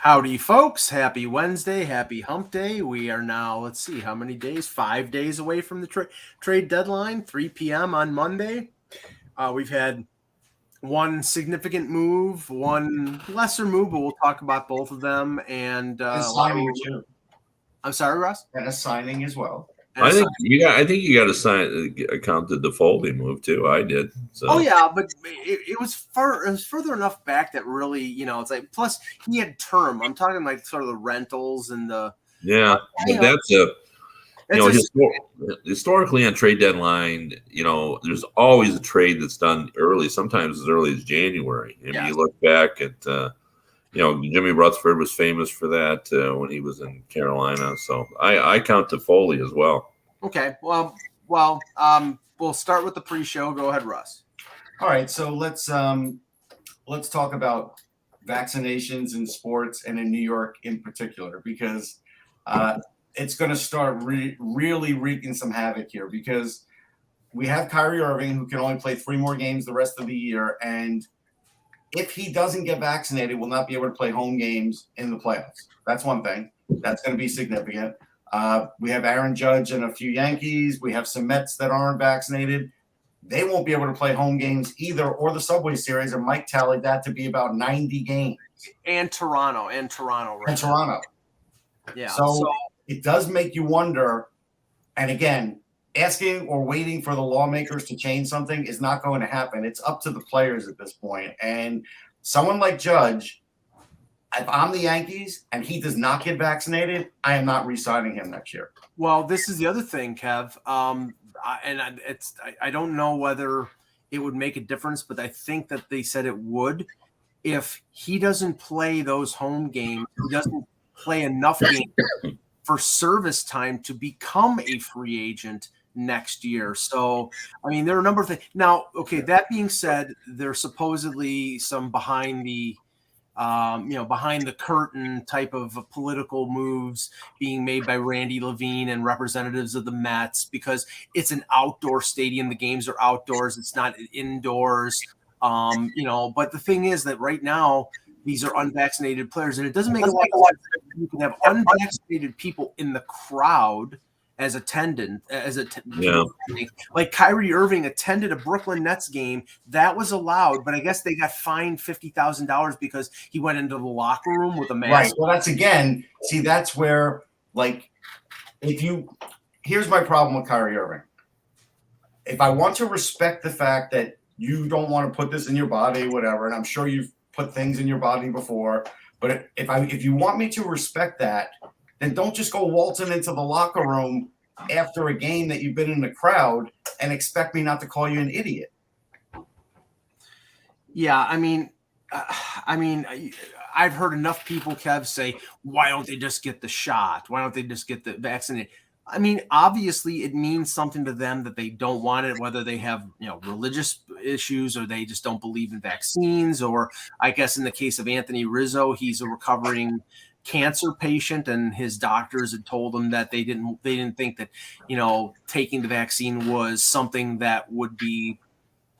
Howdy, folks. Happy Wednesday. Happy hump day. We are now, let's see, how many days? 5 days away from the trade deadline, 3 p.m. on Monday. We've had one significant move, one lesser move, but we'll talk about both of them. And signing too. I'm sorry, Russ? And a signing as well. I think you got to account the Defoley move too. I did. So. Oh yeah, but it was further enough back that really, it's like. Plus, he had term. I'm talking like sort of the rentals and the. Yeah, but historically on trade deadline, there's always a trade that's done early. Sometimes as early as January. I mean, you look back at. Jimmy Rutherford was famous for that when he was in Carolina. So I count Toffoli as well. Okay. Well, we'll start with the pre-show. Go ahead, Russ. All right. So let's talk about vaccinations in sports and in New York in particular, because it's going to start really wreaking some havoc here, because we have Kyrie Irving, who can only play 3 more games the rest of the year, and if he doesn't get vaccinated, will not be able to play home games in the playoffs. That's one thing. That's going to be significant. We have Aaron Judge and a few Yankees. We have some Mets that aren't vaccinated. They won't be able to play home games either, or the Subway Series, and Mike tallied that to be about 90 games. And Toronto. Right? And Toronto. Yeah. So it does make you wonder, and again, asking or waiting for the lawmakers to change something is not going to happen. It's up to the players at this point. And someone like Judge, if I'm the Yankees and he does not get vaccinated, I am not re-signing him next year. Well, this is the other thing, Kev. I don't know whether it would make a difference, but I think that they said it would. If he doesn't play those home games, he doesn't play enough games for service time to become a free agent next year. So, I mean, there are a number of things. Now, okay, that being said, there's supposedly some behind the curtain type of political moves being made by Randy Levine and representatives of the Mets, because it's an outdoor stadium. The games are outdoors. It's not indoors. But the thing is that right now, these are unvaccinated players, and it doesn't make a lot of sense. You can have unvaccinated people in the crowd as like Kyrie Irving attended a Brooklyn Nets game that was allowed, but I guess they got fined $50,000 because he went into the locker room with a mask. Right. Well, that's where, here's my problem with Kyrie Irving. If I want to respect the fact that you don't want to put this in your body, whatever, and I'm sure you've put things in your body before, but if you want me to respect that, then don't just go waltzing into the locker room after a game that you've been in the crowd and expect me not to call you an idiot. Yeah, I mean, I've heard enough people, Kev, say, why don't they just get the shot? Why don't they just get the vaccine? I mean, obviously it means something to them that they don't want it, whether they have, religious issues or they just don't believe in vaccines, or I guess in the case of Anthony Rizzo, he's a recovering cancer patient, and his doctors had told him that they didn't think that taking the vaccine was something that would be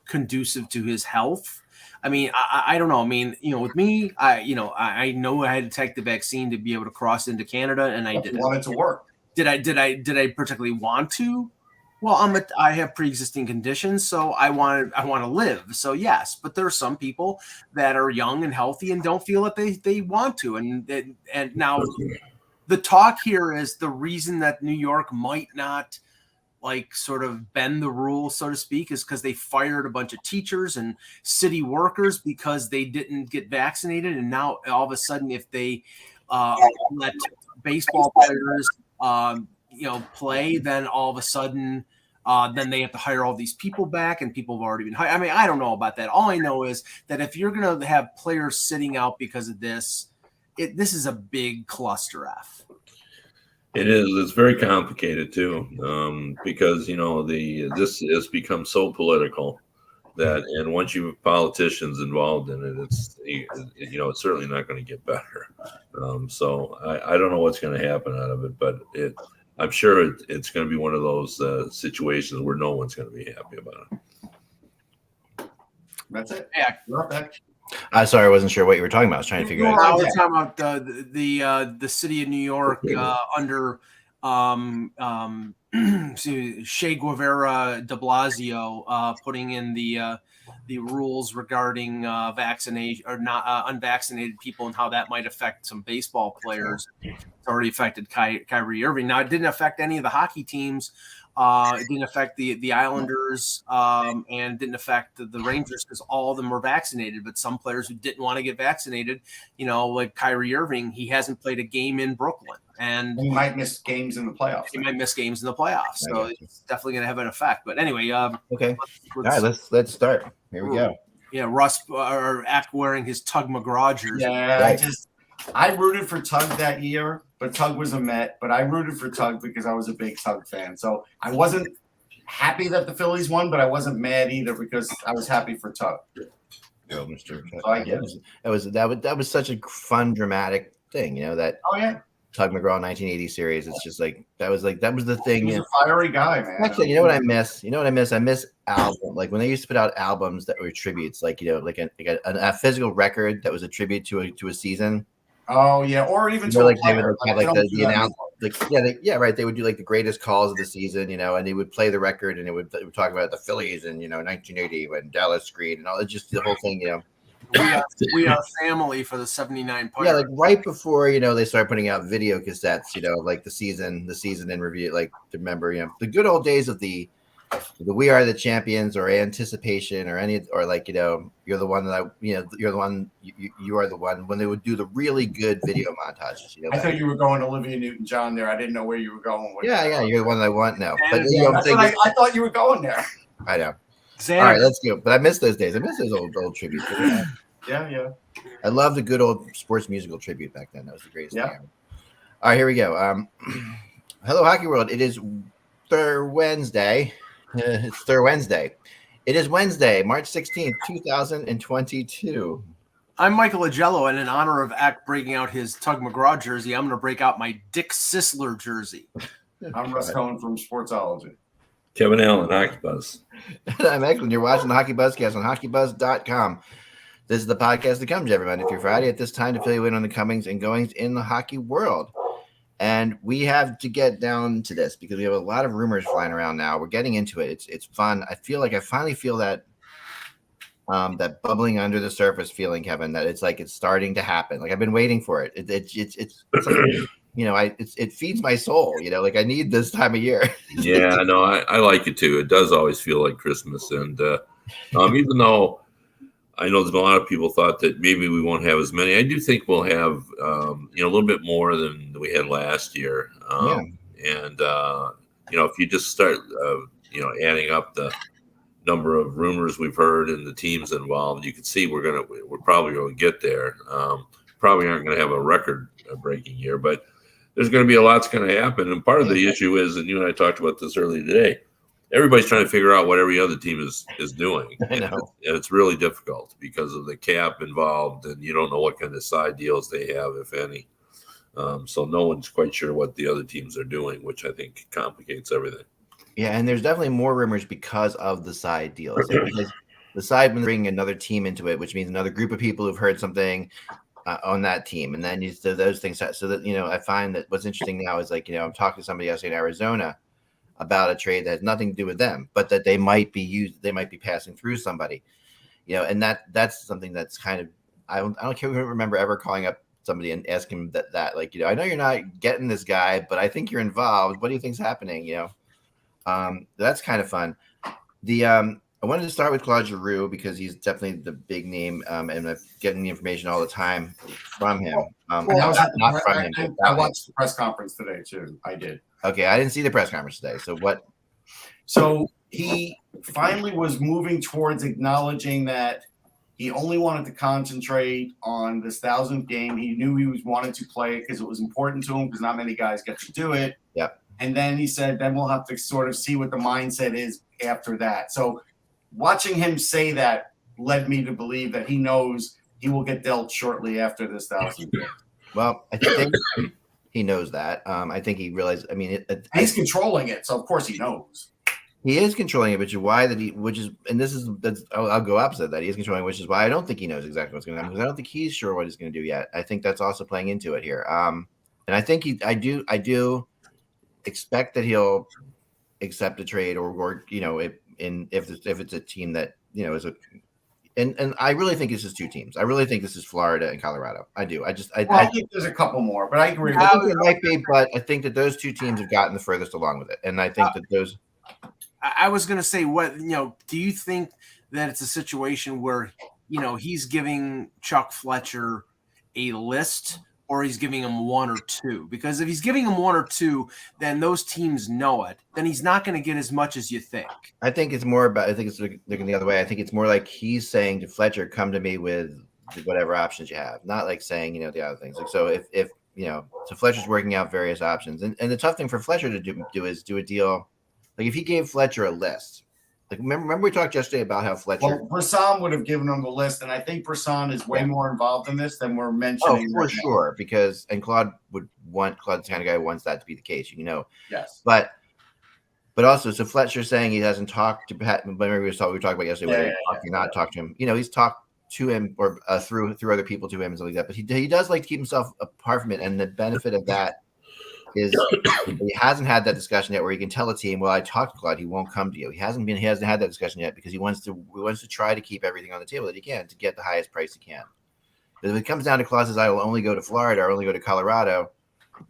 conducive to his health. I mean, I don't know. I mean, with me, I know I had to take the vaccine to be able to cross into Canada, and I did. Want it to work. Did I particularly want to? Well, I have pre-existing conditions, so I want to live. So yes, but there are some people that are young and healthy and don't feel that they want to. And now the talk here is the reason that New York might not sort of bend the rules, so to speak, is because they fired a bunch of teachers and city workers because they didn't get vaccinated. And now all of a sudden, if they let baseball players play, then all of a sudden then they have to hire all these people back, and people have already been hired. I mean, I don't know about that. All I know is that if you're going to have players sitting out because of this, this is a big cluster F. It is. It's very complicated too, because this has become so political that, and once you have politicians involved in it, it's certainly not going to get better. So I don't know what's going to happen out of it, but I'm sure it's going to be one of those situations where no one's going to be happy about it. That's it. Yeah. You're up, Beck. I'm sorry, I wasn't sure what you were talking about. I was trying to figure out. I was talking about the city of New York under Che Guevara de Blasio putting in the rules regarding vaccination or not unvaccinated people and how that might affect some baseball players. It's already affected Kyrie Irving. Now, it didn't affect any of the hockey teams. It didn't affect the Islanders and didn't affect the Rangers because all of them were vaccinated. But some players who didn't want to get vaccinated, like Kyrie Irving, he hasn't played a game in Brooklyn. And he might miss games in the playoffs. He might miss games in the playoffs. So it's definitely going to have an effect. But anyway. Okay. All right, let's start. Here we go. Yeah, Russ or Ack wearing his Tug McGraw jersey. Yeah, right. I rooted for Tug that year, but Tug was a Met. But I rooted for Tug because I was a big Tug fan. So I wasn't happy that the Phillies won, but I wasn't mad either because I was happy for Tug. Oh, Mr. So I guess that was such a fun, dramatic thing, that. Oh yeah. Tug McGraw 1980 series. It's just that was the thing. He's a fiery guy, man. Actually, you know what I miss? I miss album. Like when they used to put out albums that were tributes, like a physical record that was a tribute to a season. Oh yeah, or even to like a player. They would have the announcement. Right. They would do like the greatest calls of the season, and they would play the record, and it would talk about the Phillies in 1980 when Dallas screened and all. It's just the whole thing, We are family for the 79 Pirates. Yeah, like right before they started putting out video cassettes, like the season in review, like to remember, the good old days of the We Are the Champions or Anticipation or you're the one that you're the one you are the one when they would do the really good video montages. I thought you were going Olivia Newton-John there. I didn't know where you were going with that. You're the one that I want now. But I thought you were going there. I know. All right, let's go. But I miss those days. I miss those old tributes. Yeah. I love the good old sports musical tribute back then. That was the greatest thing ever. All right, here we go. Hello, Hockey World. It is Wednesday. It's Wednesday. It is Wednesday, March 16th, 2022. I'm Michael Agello, and in honor of Ack breaking out his Tug McGraw jersey, I'm going to break out my Dick Sisler jersey. I'm Russ Cohen from Sportsology. Kevin Allen, HockeyBuzz. I'm Eklund. You're watching the HockeyBuzzcast on HockeyBuzz.com. This is the podcast that comes every Monday through Friday at this time to fill you in on the comings and goings in the hockey world. And we have to get down to this because we have a lot of rumors flying around now. We're getting into it. It's fun. I finally feel that that bubbling under the surface feeling, Kevin, that it's like it's starting to happen. Like I've been waiting for it. It's like, it feeds my soul, like I need this time of year. Yeah, no, I like it too. It does always feel like Christmas. And even though I know there's a lot of people thought that maybe we won't have as many, I do think we'll have, a little bit more than we had last year. And, if you just start, adding up the number of rumors we've heard and the teams involved, you can see we're probably going to get there. Probably aren't going to have a record-breaking year, but there's going to be a lot's going to happen. And part of the issue is, and you and I talked about this earlier today, everybody's trying to figure out what every other team is doing. And it's really difficult because of the cap involved, and you don't know what kind of side deals they have, if any. So no one's quite sure what the other teams are doing, which I think complicates everything. Yeah, and there's definitely more rumors because of the side deals. Because the side when bringing another team into it, which means another group of people who've heard something on that team, and then those things. So that I find that what's interesting now is I'm talking to somebody else in Arizona about a trade that has nothing to do with them, but that they might be passing through somebody, and that's something that's kind of I can't remember ever calling up somebody and asking that I know you're not getting this guy, but I think you're involved. What do you think's happening? That's kind of fun. I wanted to start with Claude Giroux because he's definitely the big name, and I'm getting the information all the time from him. I watched the press conference today too. I did. Okay, I didn't see the press conference today. So what? So he finally was moving towards acknowledging that he only wanted to concentrate on this 1,000th game. He knew he wanted to play it because it was important to him because not many guys get to do it. Yep. And then he said, then we'll have to sort of see what the mindset is after that. So watching him say that led me to believe that he knows he will get dealt shortly after this 1,000th game. Well, I think he knows that. I think he realized. I mean, he's controlling it, so of course he knows. He is controlling it, which is I'll go opposite that he is controlling, which is why I don't think he knows exactly what's going to happen because I don't think he's sure what he's going to do yet. I think that's also playing into it here. And I think I do expect that he'll accept a trade or if it's a team that is a. And I really think it's just two teams. I really think this is Florida and Colorado. I do. I think there's a couple more, but I agree. I think there might be, but I think that those two teams have gotten the furthest along with it, and I think that those. I was going to say, do you think that it's a situation where, he's giving Chuck Fletcher a list or he's giving him one or two? Because if he's giving him one or two, then those teams know it. Then he's not going to get as much as you think. I think it's looking the other way. I think it's more like he's saying to Fletcher, come to me with whatever options you have, not like saying, the other things. Like, so if so Fletcher's working out various options. And the tough thing for Fletcher to do is do a deal. Like if he gave Fletcher a list, like remember we talked yesterday about how Fletcher. Well, Brisson would have given him the list, and I think Brisson is way more involved in this than we're mentioning. Oh, for sure, because Claude's the kind of guy who wants that to be the case, Yes, but also, so Fletcher saying he hasn't talked to Pat. Remember we were talking about yesterday. Not talked to him. He's talked to him or through other people to him and stuff like that. But he does like to keep himself apart from it, and the benefit of that. Is he hasn't had that discussion yet where he can tell a team, well, I talked to Claude, he won't come to you. He hasn't had that discussion yet because he wants to try to keep everything on the table that he can to get the highest price he can. But if it comes down to Claude says, I will only go to Florida or only go to Colorado,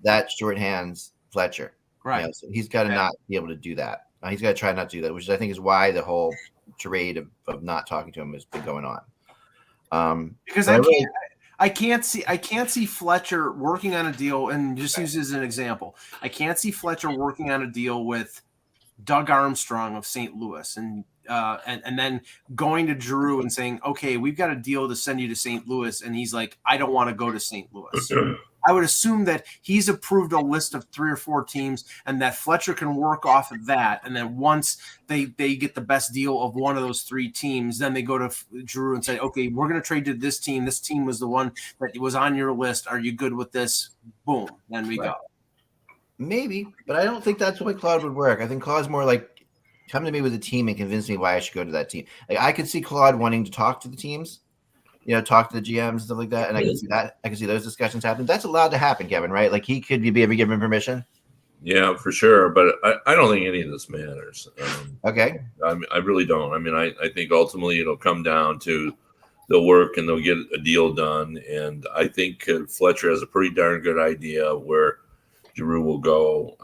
that shorthands Fletcher. Right. So he's got to not be able to do that. He's got to try not to do that, which I think is why the whole charade of not talking to him has been going on. Because I can't see Fletcher working on a deal, and just use as an example. I can't see Fletcher working on a deal with Doug Armstrong of St. Louis and then going to Giroux and saying, okay, we've got a deal to send you to St. Louis. And he's like, I don't want to go to St. Louis. I would assume that he's approved a list of 3 or 4 teams and that Fletcher can work off of that. And then once they get the best deal of one of those 3 teams, then they go to Giroux and say, okay, we're going to trade to this team. This team was the one that was on your list. Are you good with this? Boom. Then we go. Maybe, but I don't think that's the way Claude would work. I think Claude's more like, come to me with a team and convince me why I should go to that team. Like I could see Claude wanting to talk to the teams, talk to the GMs and stuff like that. And I can see that. I can see those discussions happen. That's allowed to happen, Kevin, right? Like he could be ever given permission. Yeah, for sure. But I don't think any of this matters. Okay. I really don't. I mean, I think ultimately it'll come down to they'll work and they'll get a deal done. And I think Fletcher has a pretty darn good idea where Giroux will go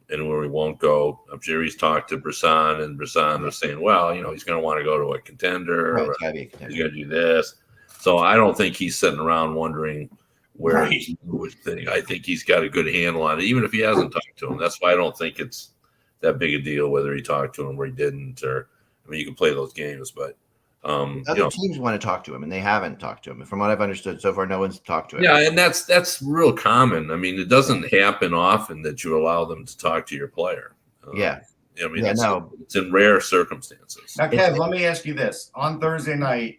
and where he won't go. I'm sure he's talked to Brisson, and Brisson was saying, well, he's going to want to go to a contender. Right, He's going to do this. So I don't think he's sitting around wondering where he would think. I think he's got a good handle on it, even if he hasn't talked to him. That's why I don't think it's that big a deal whether he talked to him or he didn't. Or you can play those games, but other teams want to talk to him, and they haven't talked to him. From what I've understood so far, no one's talked to him. Yeah, and that's real common. I mean, it doesn't happen often that you allow them to talk to your player. It's in rare circumstances. Now, Kev, let me ask you this: on Thursday night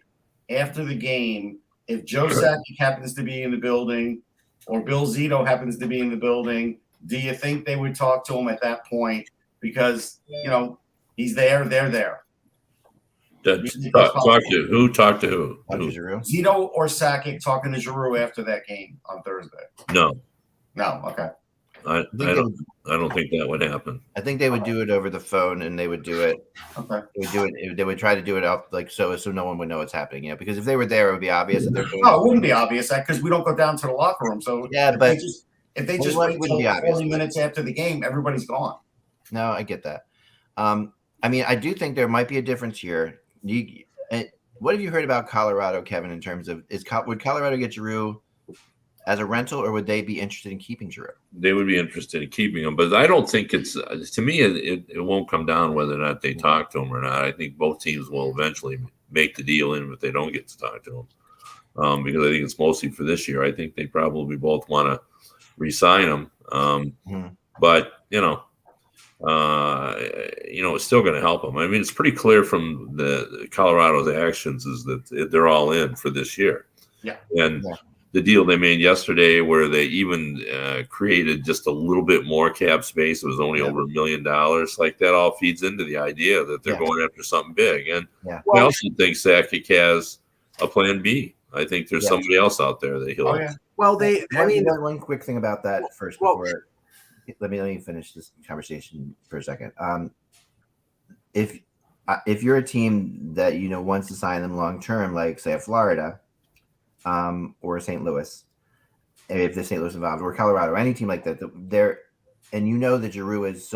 after the game, if Joe Sakic happens to be in the building, or Bill Zito happens to be in the building, do you think they would talk to him at that point? Because he's there, they're there. Talk to who? Talk to who? Zito or Sakic talking to Giroux after that game on Thursday? No. Okay. I don't think that would happen. I think they would do it over the phone, and they would do it. Okay. They would try to do it up so no one would know what's happening. Because if they were there, it would be obvious that they're doing. No, it wouldn't be obvious because we don't go down to the locker room. So yeah, but if they just wait until 40 minutes after the game, everybody's gone. No, I get that. I do think there might be a difference here. What have you heard about Colorado, Kevin, in terms of would Colorado get Giroux as a rental, or would they be interested in keeping Giroux? They would be interested in keeping him, but I don't think to me, it won't come down whether or not they talk to him or not. I think both teams will eventually make the deal in if they don't get to talk to him, because I think it's mostly for this year. I think they probably both want to re-sign him, but it's still going to help them. I mean, it's pretty clear from the Colorado's actions is that they're all in for this year. Yeah. And the deal they made yesterday, where they even created just a little bit more cap space. It was only over $1 million. Like that all feeds into the idea that they're going after something big. And I also think Sakic has a plan B. I think there's somebody else out there that he'll. Well, one quick thing about that first before let me finish this conversation for a second. If you're a team that wants to sign them long term, like say a Florida, or St. Louis, if the St. Louis involved, or Colorado, any team like that, and that Giroux is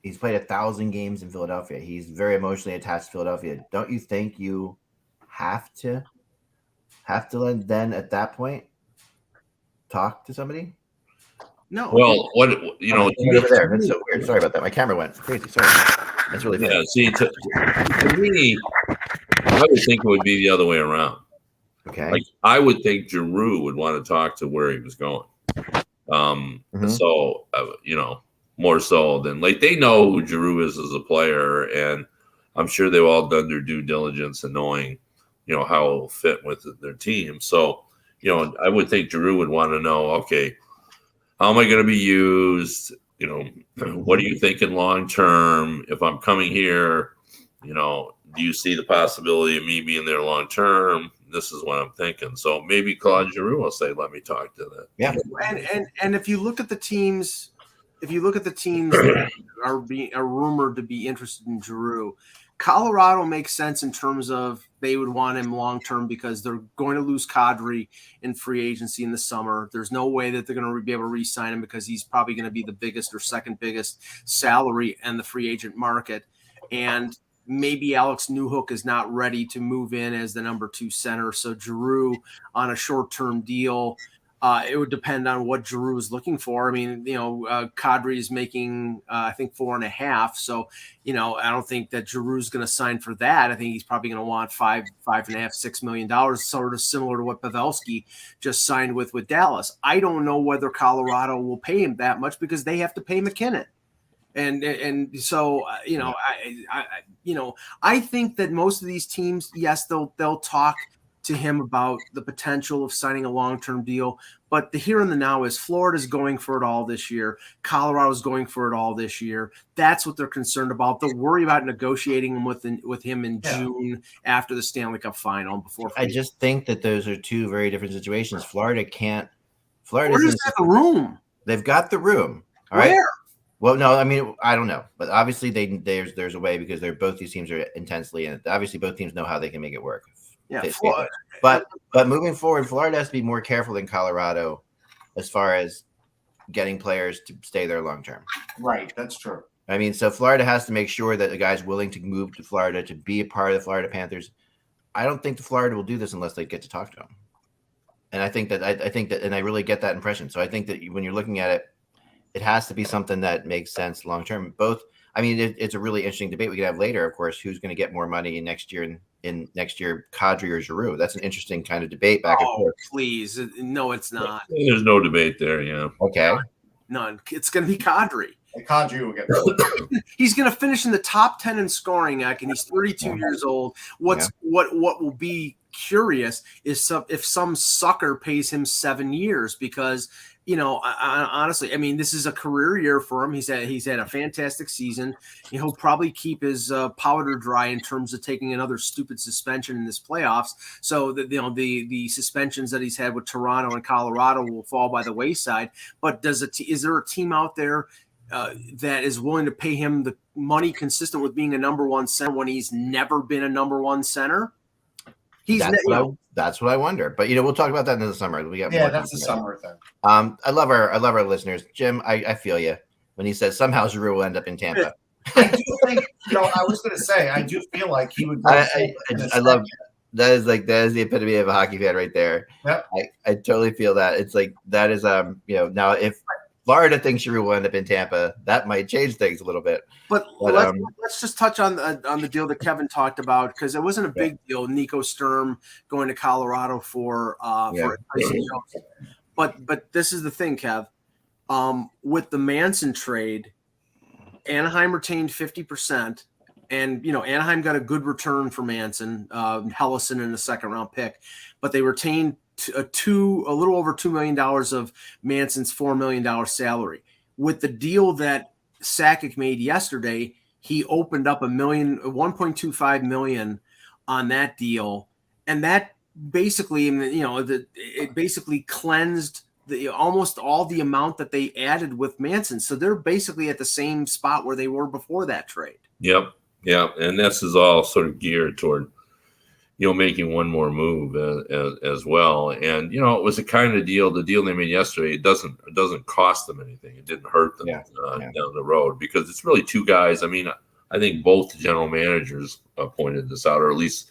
he's played 1,000 games in Philadelphia. He's very emotionally attached to Philadelphia. Don't you think you have to then at that point talk to somebody? No. Well, over there. That's so weird. Sorry about that. My camera went crazy. Sorry. That's really funny. Yeah. See, to me, I would think it would be the other way around. Okay. Like I would think Giroux would want to talk to where he was going. So more so than like they know who Giroux is as a player, and I'm sure they've all done their due diligence in knowing, how he'll fit with their team. So, I would think Giroux would want to know, okay, how am I going to be used? What are you thinking long term? If I'm coming here, do you see the possibility of me being there long term? This is what I'm thinking. So maybe Claude Giroux will say, "Let me talk to that." Yeah, and if you look at the teams, that are rumored to be interested in Giroux, Colorado makes sense in terms of they would want him long term because they're going to lose Kadri in free agency in the summer. There's no way that they're going to be able to re-sign him because he's probably going to be the biggest or second biggest salary in the free agent market, and maybe Alex Newhook is not ready to move in as the number 2 center. So Giroux on a short-term deal, it would depend on what Giroux is looking for. I mean, Kadri is making, I think 4.5. So, I don't think that Giroux is going to sign for that. I think he's probably going to want $5.5, $6 million, sort of similar to what Pavelski just signed with Dallas. I don't know whether Colorado will pay him that much because they have to pay McKinnon. And so I think that most of these teams, yes, they'll talk to him about the potential of signing a long-term deal, but the here and the now is Florida's going for it all this year. Colorado's going for it all this year. That's what they're concerned about. They'll worry about negotiating with him in June after the Stanley Cup final. I just think that those are two very different situations. Florida's got the room. They've got the room. All right. Where? Well, no, I mean, I don't know, but obviously there's a way because both these teams are intensely in it. Obviously, both teams know how they can make it work. Yeah, but moving forward, Florida has to be more careful than Colorado as far as getting players to stay there long term. Right, that's true. I mean, so Florida has to make sure that the guy's willing to move to Florida to be a part of the Florida Panthers. I don't think the Florida will do this unless they get to talk to him. And I think that and I really get that impression. So I think that when you're looking at it, it has to be something that makes sense long term. It's a really interesting debate we could have later, of course, who's going to get more money in next year Kadri or Giroux. That's an interesting kind of debate back and forth. Please. No, it's not. There's no debate there, yeah. Okay. None. It's going to be Kadri. Kadri will get He's going to finish in the top 10 in scoring, and he's 32 years old. What will be curious is if some sucker pays him 7 years because – honestly, I mean, this is a career year for him. He's had a fantastic season. He'll probably keep his powder dry in terms of taking another stupid suspension in this playoffs. So the suspensions that he's had with Toronto and Colorado will fall by the wayside. But is there a team out there that is willing to pay him the money consistent with being a number 1 center when he's never been a number 1 center? That's what I wonder, but we'll talk about that in the summer. That's the summer thing. I love our listeners, Jim. I feel you when he says somehow Giroux will end up in Tampa. I do think I was going to say I do feel like he would. I love that is the epitome of a hockey fan right there. Yep. I totally feel that. It's like that is now if Florida thinks Giroux will end up in Tampa, that might change things a little bit. But let's just touch on the deal that Kevin talked about because it wasn't a big deal. Nico Sturm going to Colorado for Tyson Jones. But this is the thing, Kev. With the Manson trade, Anaheim retained 50%, and Anaheim got a good return for Manson, Hellison in the second round pick, but they retained a little over $2 million of Manson's $4 million salary. With the deal that Sakic made yesterday, he opened up $1.25 million on that deal, and that basically, it basically cleansed almost all the amount that they added with Manson. So they're basically at the same spot where they were before that trade. Yep. And this is all sort of geared toward, making one more move as well. And, it was a kind of deal, the deal they made yesterday, it doesn't cost them anything. It didn't hurt them down the road, because it's really two guys. I mean, I think both general managers pointed this out, or at least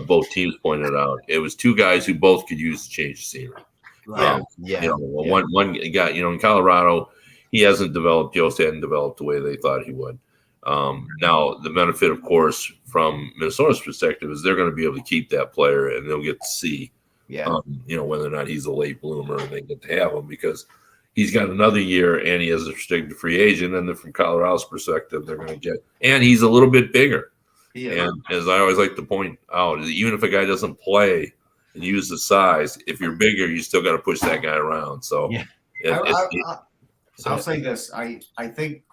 both teams pointed out. It was two guys who both could use to change the scenery. Right. One guy, in Colorado, Yost hadn't developed the way they thought he would. Now, the benefit, of course, from Minnesota's perspective is they're going to be able to keep that player, and they'll get to see, whether or not he's a late bloomer, and they get to have him because he's got another year and he has a restricted free agent. And then from Colorado's perspective, they're going to get, and he's a little bit bigger. Yeah. And as I always like to point out, even if a guy doesn't play and use the size, if you're bigger, you still got to push that guy around. So, I'll say this: I think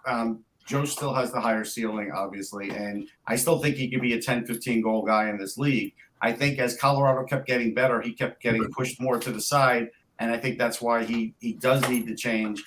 Joe still has the higher ceiling, obviously, and I still think he could be a 10, 15 goal guy in this league. I think as Colorado kept getting better, he kept getting pushed more to the side, and I think that's why he does need to change.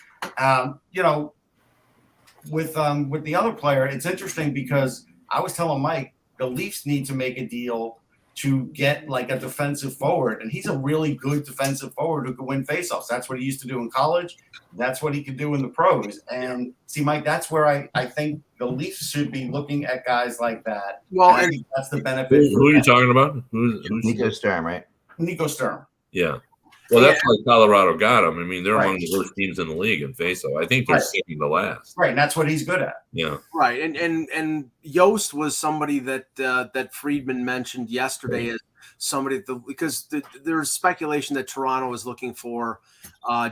With the other player, it's interesting because I was telling Mike the Leafs need to make a deal to get like a defensive forward, and he's a really good defensive forward who can win faceoffs. That's what he used to do in college. That's what he can do in the pros. And see, Mike, that's where I think the Leafs should be looking at guys like that. Well, and I think that's the benefit. Who are you talking about? Who's Nico Sturm, right? Nico Sturm. Yeah. Well, that's why Colorado got him. I mean, they're among the worst teams in the league in faceoff. I think they're second to last. Right, and that's what he's good at. Yeah. Right, and Yost was somebody that Friedman mentioned yesterday as somebody because there's speculation that Toronto is looking for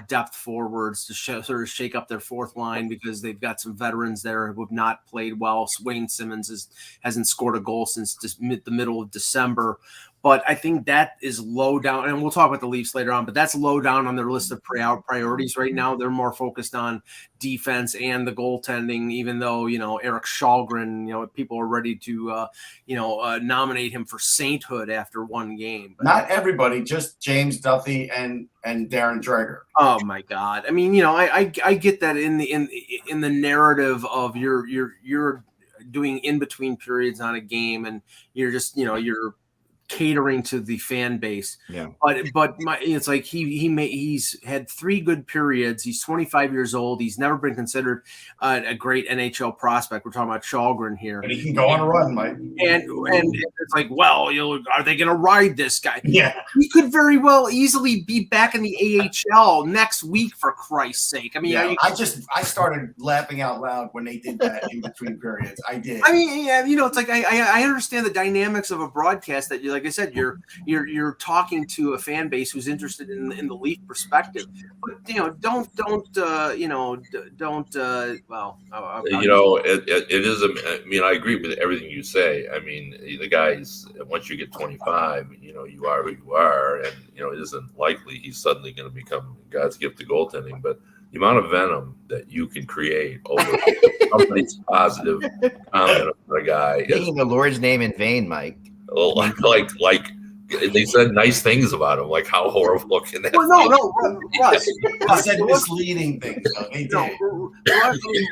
depth forwards to sort of shake up their fourth line because they've got some veterans there who have not played well. Wayne Simmons hasn't scored a goal since the middle of December. But I think that is low down, and we'll talk about the Leafs later on, but that's low down on their list of priorities right now. They're more focused on defense and the goaltending, even though, Eric Shalgren, people are ready to, nominate him for sainthood after one game. But not everybody, just James Duthie and Darren Dreger. Oh my God. I mean, I get that in the narrative of you're doing in between periods on a game and you're just, you're catering to the fan base. Yeah. But it's like he's had 3 good periods. He's 25 years old. He's never been considered a great NHL prospect. We're talking about Shalgren here. But he can go on a run, Mike. And it's like, well, are they going to ride this guy? Yeah. He could very well easily be back in the AHL next week, for Christ's sake. I mean, I started laughing out loud when they did that in between periods. I did. I mean, it's like I understand the dynamics of a broadcast that like I said, you're talking to a fan base who's interested in the Leaf perspective, but don't. It is. I mean, I agree with everything you say. I mean, the guys, once you get 25, you are who you are, and it isn't likely he's suddenly going to become God's gift to goaltending, but the amount of venom that you can create over somebody's positive comment of a guy, taking the Lord's name in vain, Mike. Like they said nice things about him, like how horrible can that be? Russ. I said misleading things.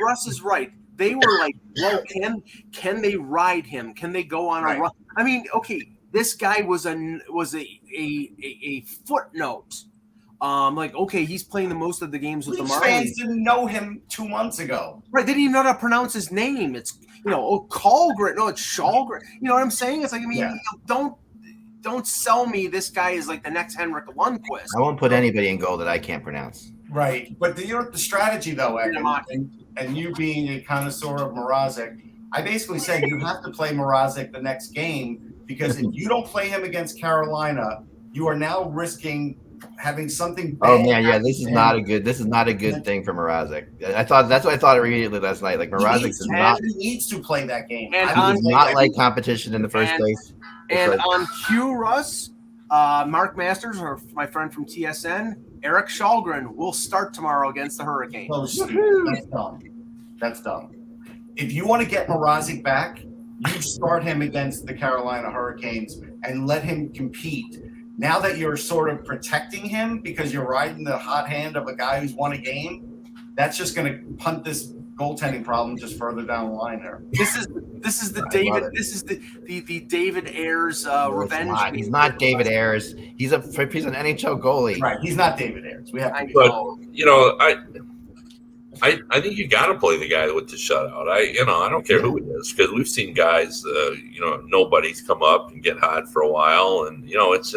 Russ is right. They were like, well, can they ride him? Can they go on a run? I mean, okay, this guy was a footnote. Okay, he's playing the most of the games with the Marlies. Fans didn't know him 2 months ago. Right, they didn't even know how to pronounce his name. It's Kallgren. No, it's Shalgren. You know what I'm saying? It's like, I mean, don't sell me this guy is like the next Henrik Lundqvist. I won't put anybody in goal that I can't pronounce. Right, but the strategy though, and you being a connoisseur of Mrazek, I basically said you have to play Mrazek the next game because if you don't play him against Carolina, you are now risking having something bad. Oh man, yeah, this is not a good thing for Mrazek. That's what I thought immediately last night. Like Mrazek he needs to play that game. And he does not like competition in the first place. And on cue, Russ, Mark Masters, or my friend from TSN, Eric Shalgren will start tomorrow against the Hurricanes. Oh, that's dumb. That's dumb. If you want to get Mrazek back, you start him against the Carolina Hurricanes and let him compete. Now that you're sort of protecting him because you're riding the hot hand of a guy who's won a game, that's just going to punt this goaltending problem just further down the line here. This is the David. This is the David Ayers revenge. He's not David Ayers. He's an NHL goalie. Right. He's not David Ayers. We have. But I think you got to play the guy with the shutout. I don't care who it is, because we've seen guys, nobody's come up and get hot for a while, and it's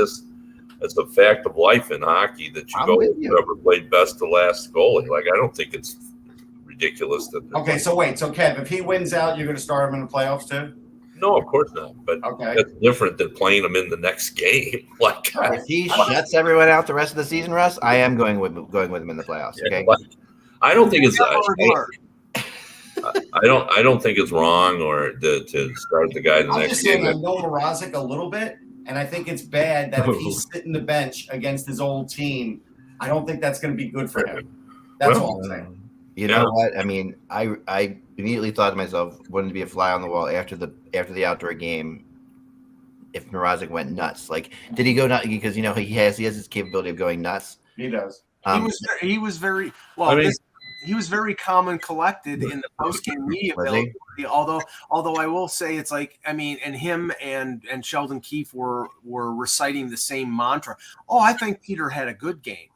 a fact of life in hockey that you go with whoever played best to last goalie. Like, I don't think it's ridiculous that. Okay, so wait, so Kev, if he wins out, you're going to start him in the playoffs too? No, of course not. But that's different than playing him in the next game. Like, if he shuts everyone out the rest of the season, Russ, I am going with him in the playoffs. Okay. I don't think it's. I don't think it's wrong or to start the guy in the I'm next just saying, game. I know Mrazek a little bit, and I think it's bad that if he's sitting the bench against his old team, I don't think that's going to be good for him. That's all I'm saying. You know what? I mean, I immediately thought to myself, wouldn't it be a fly on the wall after the outdoor game if Mrazek went nuts? Like, did he go nuts? Because he has his capability of going nuts. He does. He was very well. He was very calm and collected in the post-game media availability. Although I will say it's like, I mean, and him and Sheldon Keefe were reciting the same mantra. Oh, I think Peter had a good game.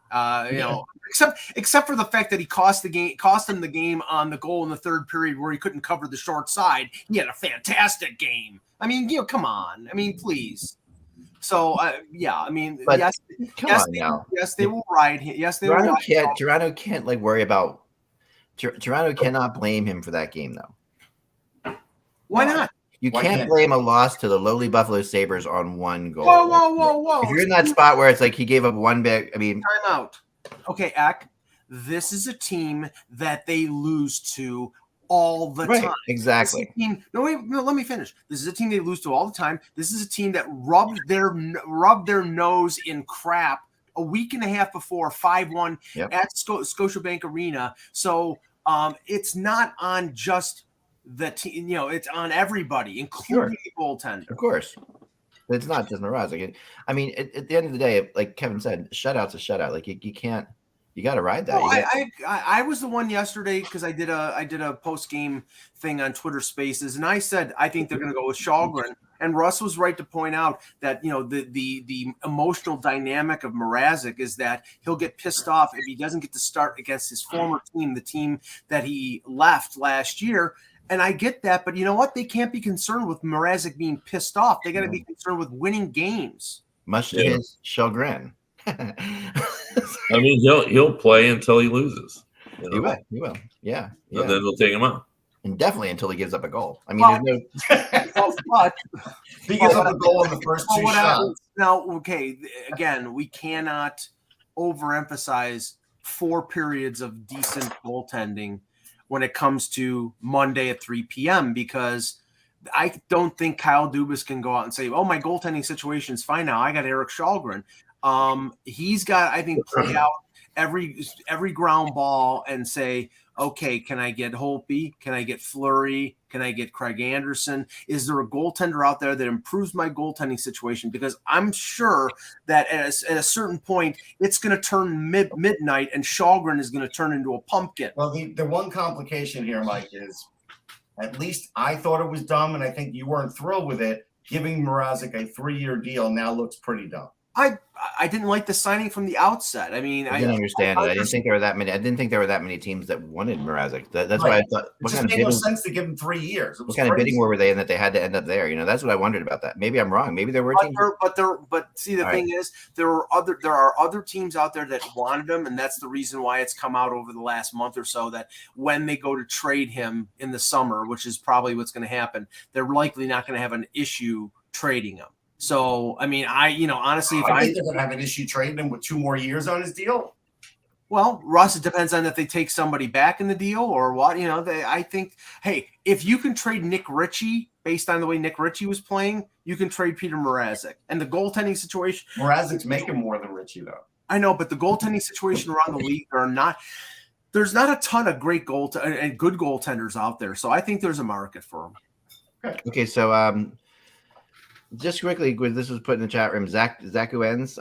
Except for the fact that he cost him the game on the goal in the third period where he couldn't cover the short side. He had a fantastic game. I mean, come on. I mean, please. So I mean, but yes, they will ride him. Yes, they will. Toronto can't worry about. Toronto cannot blame him for that game though. Why not? You can't blame a loss to the lowly Buffalo Sabres on one goal. Whoa. If you're in that spot where it's like he gave up one big, time out. Okay, Ak, this is a team that they lose to all the time. Exactly. Let me finish. This is a team they lose to all the time. This is a team that rubbed their nose in crap a week and a half before 5-1 at Scotiabank Arena. So it's not on just the team, it's on everybody, including the goaltender. Of course. It's not just Mrazek. I mean, at the end of the day, like Kevin said, shutout's a shutout. Like you can't, you got to ride that. I was the one yesterday because I did a post game thing on Twitter Spaces, and I said I think they're going to go with Shalgren. And Russ was right to point out that the emotional dynamic of Mrazek is that he'll get pissed off if he doesn't get to start against his former team, the team that he left last year. And I get that, but you know what? They can't be concerned with Mrazek being pissed off. They got to be concerned with winning games. Much to his chagrin. I mean, he'll play until he loses. He will. Yeah. And then they'll take him out. And definitely until he gives up a goal. I mean, he gives up a goal in the first two shots. Now, okay, again, we cannot overemphasize 4 periods of decent goaltending when it comes to Monday at 3 p.m. because I don't think Kyle Dubas can go out and say, "Oh, my goaltending situation is fine now. I got Eric Shalgren." He's got, I think, play out every ground ball and say, okay, can I get Holtby? Can I get Fleury? Can I get Craig Anderson? Is there a goaltender out there that improves my goaltending situation? Because I'm sure that at a certain point, it's going to turn midnight and Shalgren is going to turn into a pumpkin. Well, the one complication here, Mike, is at least I thought it was dumb, and I think you weren't thrilled with it. Giving Mrazek a 3-year deal now looks pretty dumb. I didn't like the signing from the outset. I mean, I didn't understand it. I didn't think there were that many. I didn't think there were that many teams that wanted Mrazek. That's why I thought. It just made no sense to give him 3 years. What kind of bidding were they in that they had to end up there? That's what I wondered about that. Maybe I'm wrong. Maybe there were teams. But see, the thing is, there are other teams out there that wanted him, and that's the reason why it's come out over the last month or so that when they go to trade him in the summer, which is probably what's going to happen, they're likely not going to have an issue trading him. So, I mean, honestly, if I think they're going to have an issue trading him with 2 more years on his deal. Well, Russ, it depends on if they take somebody back in the deal or what. I think, hey, if you can trade Nick Ritchie based on the way Nick Ritchie was playing, you can trade Peter Mrazek. And the goaltending situation, Mrazek's making more than Ritchie though. I know, but the goaltending situation around the league there's not a ton of great and good goaltenders out there. So I think there's a market for them. Okay, so just quickly, this was put in the chat room. Zach Owens,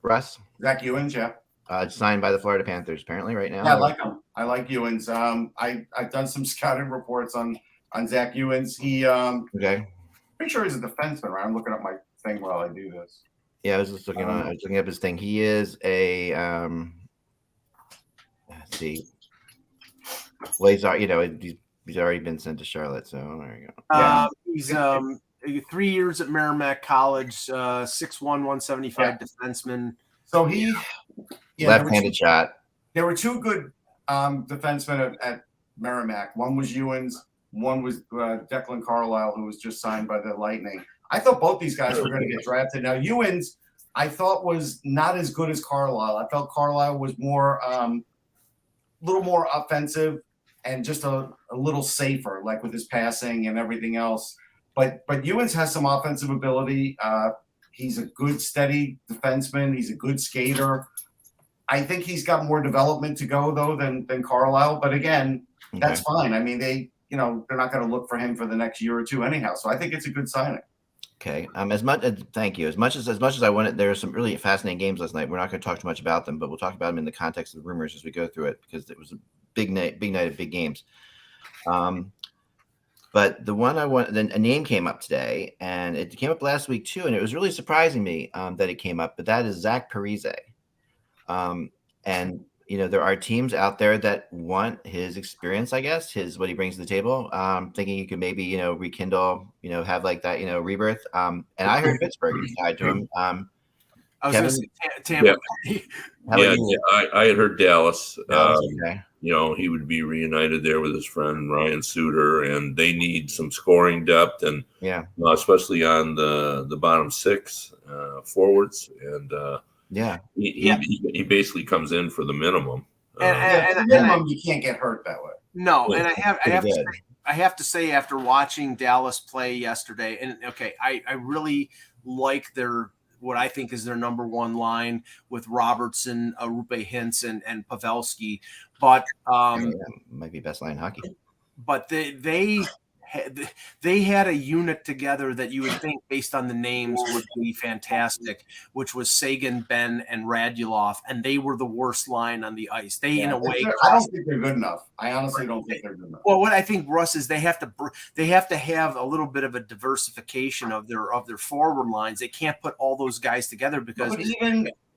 Russ. Zach Ewens, yeah. Signed by the Florida Panthers apparently right now. Yeah, I like him. I like Ewens. I've done some scouting reports on Zach Ewens. He okay. Pretty sure he's a defenseman, right? I'm looking at my thing while I do this. Yeah, I was just looking I was looking up his thing. He is a let's see. Well, he's already been sent to Charlotte, so there you go. Yeah. He's 3 years at Merrimack College, 6'1", 175 defenseman. So left-handed shot. There were two good defensemen at Merrimack. One was Ewens. One was Declan Carlisle, who was just signed by the Lightning. I thought both these guys were going to get drafted. Now, Ewens, I thought was not as good as Carlisle. I felt Carlisle was more, little more offensive and just a little safer, like with his passing and everything else. But Ewens has some offensive ability. He's a good, steady defenseman. He's a good skater. I think he's got more development to go though than Carlisle. But again, that's fine. I mean, they're not going to look for him for the next year or two anyhow. So I think it's a good signing. Okay. Thank you. As much as I wanted, there were some really fascinating games last night. We're not going to talk too much about them, but we'll talk about them in the context of the rumors as we go through it because it was a big night of big games. But the one then a name came up today, and it came up last week too, and it was really surprising me that it came up. But that is Zach Parise, and there are teams out there that want his experience, I guess, what he brings to the table. Thinking he could maybe rekindle, have like that, rebirth. And I heard Pittsburgh is tied to him. I was going to say Tampa Bay. I had heard Dallas. Okay. He would be reunited there with his friend Ryan Suter, and they need some scoring depth, and especially on the bottom six forwards. And he basically comes in for the minimum. And the minimum, you can't get hurt that way. No, and I have to say after watching Dallas play yesterday, and I really like what I think is their number one line with Robertson, Rupe Hintz, and Pavelski, but might be best line in hockey. But they had a unit together that you would think, based on the names, would be fantastic, which was Sagan, Ben, and Radulov, and they were the worst line on the ice. In a way, I don't think they're good enough. I honestly don't think they're good enough. Well, what I think, Russ, is they have to have a little bit of a diversification of their forward lines. They can't put all those guys together because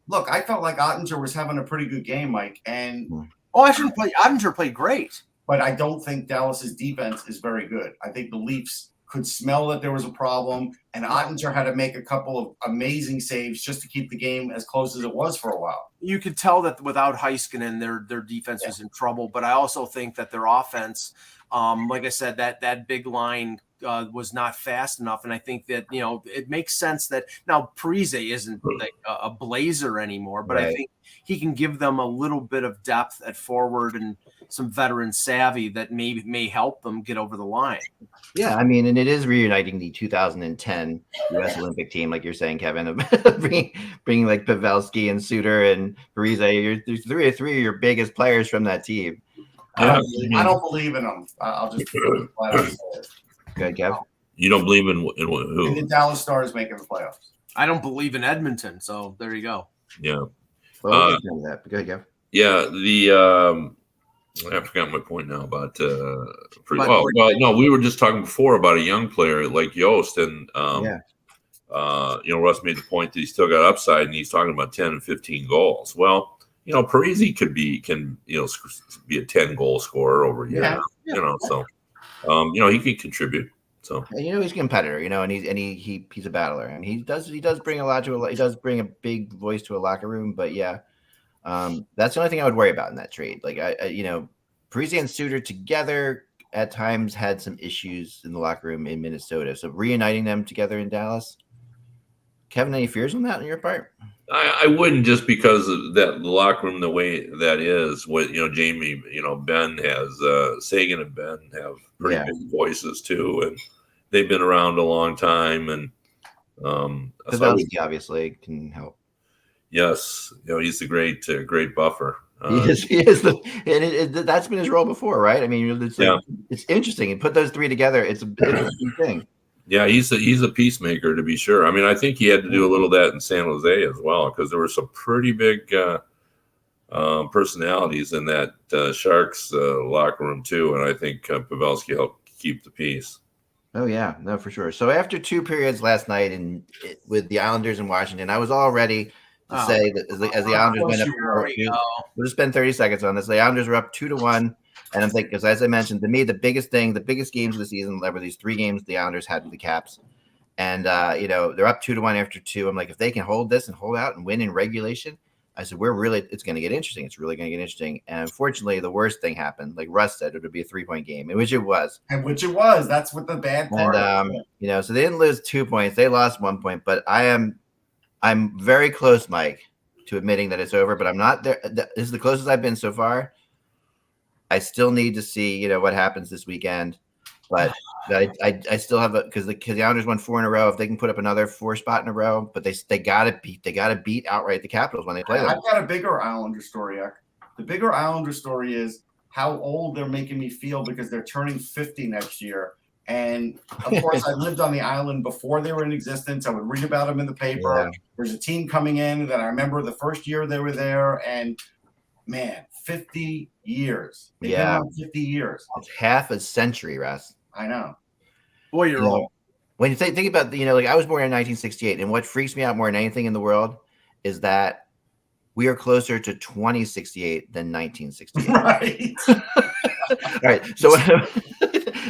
look, I felt like Ottinger was having a pretty good game, Mike, and Ottinger played great. But I don't think Dallas's defense is very good. I think the Leafs could smell that there was a problem, and Ottinger had to make a couple of amazing saves just to keep the game as close as it was for a while. You could tell that without Heiskanen, their defense was in trouble. But I also think that their offense, like I said, that big line was not fast enough. And I think that, it makes sense that now Parise isn't like a blazer anymore, but I think he can give them a little bit of depth at forward and some veteran savvy that may help them get over the line. Yeah, I mean, and it is reuniting the 2010 U.S. Olympic team, like you're saying, Kevin, bringing like Pavelski and Suter and Parise. There's three of your biggest players from that team. I don't believe in them. I'll just flat out say it. Good, Kev. You don't believe in who? And the Dallas Stars making the playoffs. I don't believe in Edmonton, so there you go. Yeah. Well, that. Good, Kev. Yeah, I forgot my point now about. We were just talking before about a young player like Yost, and Russ made the point that he still got upside, and he's talking about 10 and 15 goals. Well, Parise can be a 10 goal scorer over here. So he can contribute. So he's a competitor, and he's a battler, and he does bring a lot he does bring a big voice to a locker room. But that's the only thing I would worry about in that trade. Like Parise and Suter together at times had some issues in the locker room in Minnesota. So reuniting them together in Dallas. Kevin, any fears on that on your part? I wouldn't, just because of that, the locker room the way that is. What Jamie, Ben has Sagan and Ben have pretty big voices too, they've been around a long time, and Pavelski obviously can help. yes, he's a great buffer. He is. That's been his role before, right? I mean, it's like, it's interesting. And put those three together, it's an interesting thing. Yeah, he's a peacemaker, to be sure. I mean, I think he had to do a little of that in San Jose as well, because there were some pretty big personalities in that Sharks locker room too, and I think Pavelski helped keep the peace. Oh yeah, no, for sure. So after 2 periods last night with the Islanders in Washington, I was all ready to say that as the Islanders went up, we'll just spend 30 seconds on this. The Islanders were up 2-1, and I'm thinking, because as I mentioned, to me, the biggest games of the season were these 3 games the Islanders had with the Caps, and they're up 2-1 after 2. I'm like, if they can hold this and hold out and win in regulation, I said, it's going to get interesting. It's really going to get interesting. And unfortunately, the worst thing happened. Like Russ said, it would be a 3-point game, which it was. And which it was. That's what the bad part. And so they didn't lose 2 points. They lost 1 point. But I'm very close, Mike, to admitting that it's over. But I'm not there. This is the closest I've been so far. I still need to see, what happens this weekend. But I still have because the Islanders won 4 in a row. If they can put up another 4 spot in a row, but they gotta beat outright the Capitals when they play them. I've got a bigger Islander story. The bigger Islander story is how old they're making me feel because they're turning 50 next year. And of course, I lived on the island before they were in existence. I would read about them in the paper. Yeah. There's a team coming in that I remember the first year they were there, and man, 50 years. They've been on 50 years. It's half a century, Russ. I know. Boy, you're old. When you think about, I was born in 1968, and what freaks me out more than anything in the world is that we are closer to 2068 than 1968. Right. All right. So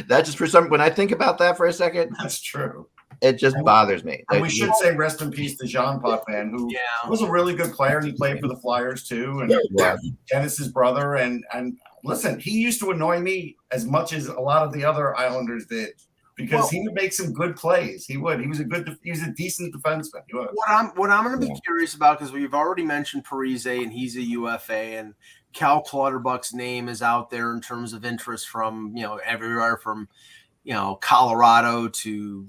that just when I think about that for a second, that's true. It just bothers me. And we should say rest in peace to Jean Potvin, who was a really good player, and he played for the Flyers too. And Dennis's brother. And listen, he used to annoy me as much as a lot of the other Islanders did because he would make some good plays. He would. He was a decent defenseman. He was. What I'm going to be curious about, because we've already mentioned Parise, and he's a UFA, and Cal Clutterbuck's name is out there in terms of interest from everywhere from Colorado to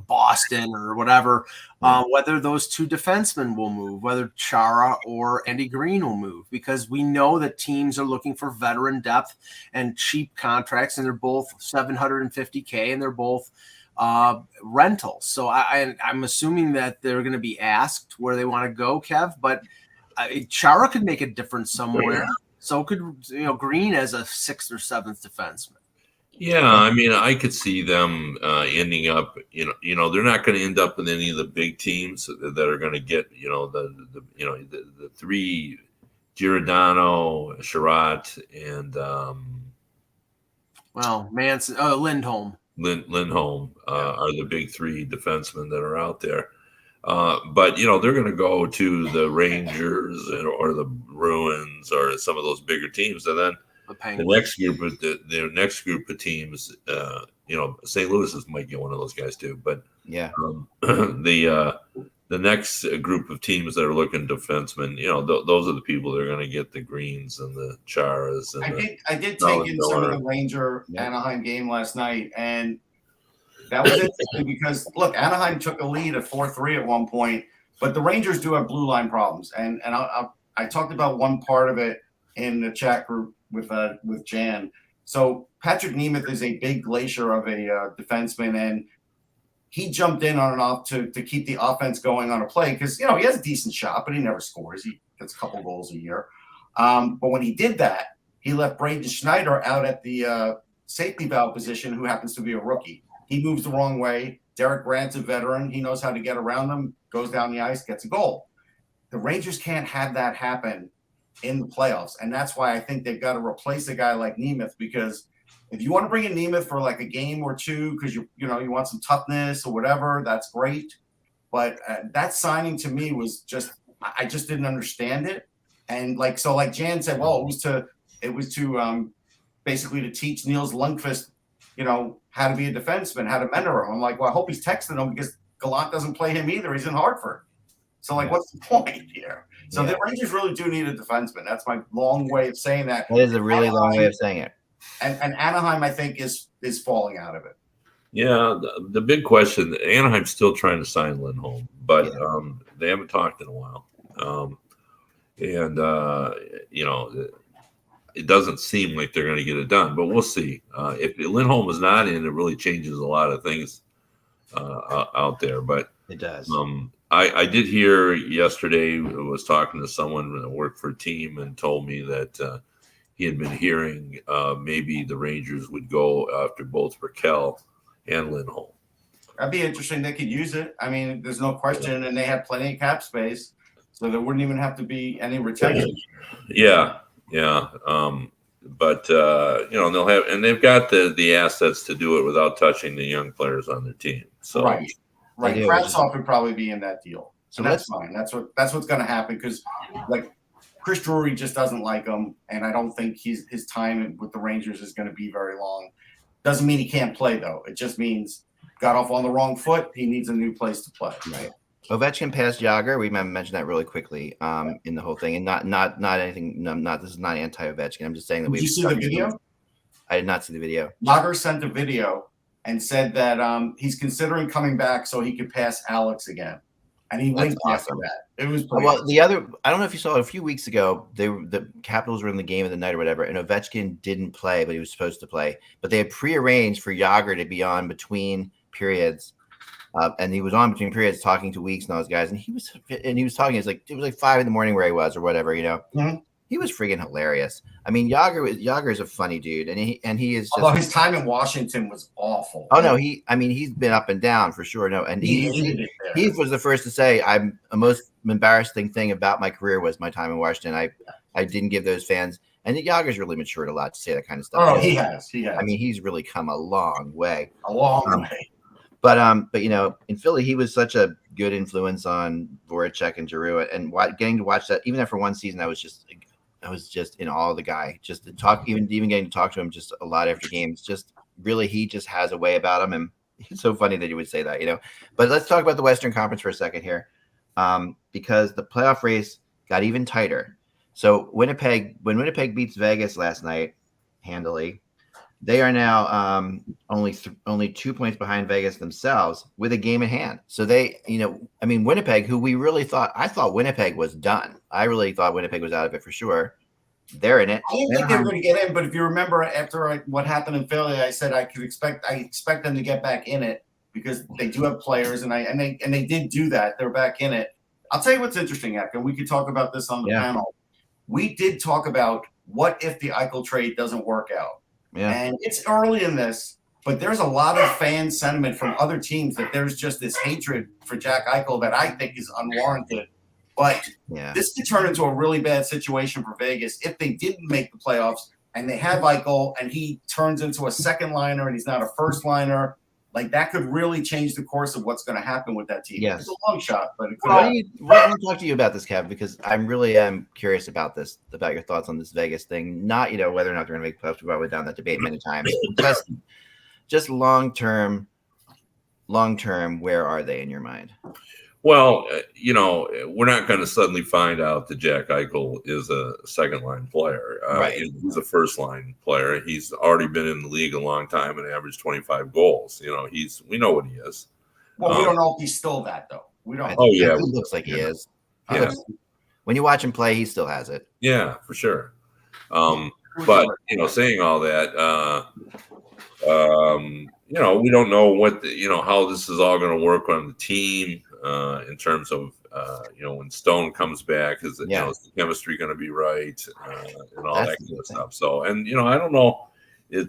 Boston or whatever. Whether those 2 defensemen will move, whether Chara or Andy Green will move, because we know that teams are looking for veteran depth and cheap contracts, and they're both $750K, and they're both rentals. So I'm assuming that they're going to be asked where they want to go, Kev. But Chara could make a difference somewhere. So could Green as a 6th or 7th defenseman. Yeah, I mean, I could see them ending up. They're not going to end up in any of the big teams that are going to get the 3 Giordano, Sherratt, and Manson, Lindholm. Lindholm are the big 3 defensemen that are out there. But they're going to go to the Rangers or the Bruins or some of those bigger teams, and then the next group of teams, St. Louis might get one of those guys too. But the next group of teams that are looking defensemen, those are the people that are going to get the Greens and the Charas. And I did take in some of the Ranger Anaheim game last night, and that was interesting because look, Anaheim took a lead at 4-3 at one point, but the Rangers do have blue line problems, and I talked about one part of it in the chat group with Jan. So Patrick Nemeth is a big glacier of a defenseman, and he jumped in on and off to keep the offense going on a play because he has a decent shot, but he never scores. He gets a couple goals a year. But when he did that, he left Braden Schneider out at the safety valve position, who happens to be a rookie. He moves the wrong way. Derek Grant's a veteran. He knows how to get around them, goes down the ice, gets a goal. The Rangers can't have that happen in the playoffs, and that's why I think they've got to replace a guy like Nemeth, because if you want to bring in Nemeth for like a game or two because you want some toughness or whatever, that's great. But that signing to me was just I just didn't understand it, and like Jan said, well, it was to basically to teach Niels Lundqvist how to be a defenseman, how to mentor him. I'm like, well, I hope he's texting him because Gallant doesn't play him either. He's in Hartford. So, what's the point here? So the Rangers really do need a defenseman. That's my long way of saying that. That is a really long way of saying it. And Anaheim, I think, is falling out of it. Yeah, the big question, Anaheim's still trying to sign Lindholm, but they haven't talked in a while. And it doesn't seem like they're going to get it done, but we'll see. If Lindholm is not in, it really changes a lot of things out there. But it does. I did hear yesterday, I was talking to someone that worked for a team and told me that he had been hearing maybe the Rangers would go after both Raquel and Lindholm. That'd be interesting. They could use it. I mean, there's no question, and they have plenty of cap space, so there wouldn't even have to be any retention. Yeah. But they'll have, and they've got the assets to do it without touching the young players on their team. So right. Kravtsov would probably be in that deal, so that's fine. That's what's going to happen because like Chris Drury just doesn't like him, and I don't think his time with the Rangers is going to be very long. Doesn't mean he can't play though. It just means got off on the wrong foot. He needs a new place to play. Right. Ovechkin passed Jágr. We mentioned that really quickly in the whole thing, and not anything. No, this is not anti-Ovechkin. I'm just saying that we. Did you see the video? I did not see the video. Jágr sent a video and said that he's considering coming back so he could pass Alex again, and he winked after that. It was pretty well. The other, I don't know if you saw it a few weeks ago. The Capitals were in the game of the night or whatever, and Ovechkin didn't play, but he was supposed to play. But they had prearranged for Jágr to be on between periods. And he was on between periods talking to Weeks and all those guys, and he was talking. It was like 5 a.m. where he was or whatever, Mm-hmm. He was friggin' hilarious. I mean, Jágr is a funny dude, and he is. Although his time in Washington was awful. Oh no, he's been up and down for sure. No, and he was the first to say, "I'm the most embarrassing thing about my career was my time in Washington. I didn't give those fans." And Jágr's really matured a lot to say that kind of stuff. Oh, he has. I mean, he's really come a long way. A long way. But in Philly, he was such a good influence on Voracek and Giroux, and getting to watch that even after one season, I was just in awe of the guy. Just to talk, even getting to talk to him just a lot after games. Just really, he just has a way about him, and it's so funny that he would say that, But let's talk about the Western Conference for a second here, because the playoff race got even tighter. So when Winnipeg beats Vegas last night handily. They are now only 2 points behind Vegas themselves with a game in hand. So they, Winnipeg, who I thought Winnipeg was done. I really thought Winnipeg was out of it for sure. They're in it. I didn't think they were going to get in, but if you remember after what happened in Philly, I said I expect them to get back in it because they do have players, and they did do that. They're back in it. I'll tell you what's interesting, Eck, and we could talk about this on the panel. We did talk about what if the Eichel trade doesn't work out. Yeah. And it's early in this, but there's a lot of fan sentiment from other teams that there's just this hatred for Jack Eichel that I think is unwarranted. But this could turn into a really bad situation for Vegas if they didn't make the playoffs and they have Eichel and he turns into a second liner and he's not a first liner. Like that could really change the course of what's going to happen with that team. Yes. It's a long shot, but it could I want to talk to you about this, Kev, because I really am curious about your thoughts on this Vegas thing. Not, whether or not they're going to make playoffs. We've already down that debate many times. just long term, where are they in your mind? Well, we're not going to suddenly find out that Jack Eichel is a second-line player. Right. He's a first-line player. He's already been in the league a long time and averaged 25 goals. We know what he is. Well, we don't know if he's still that, though. We don't. Oh, yeah. He looks like he is. Yeah. When you watch him play, he still has it. Yeah, for sure. But, saying all that, we don't know what how this is all going to work on the team. In terms of when Stone comes back, is the chemistry going to be right and all that kind of stuff. So, and I don't know,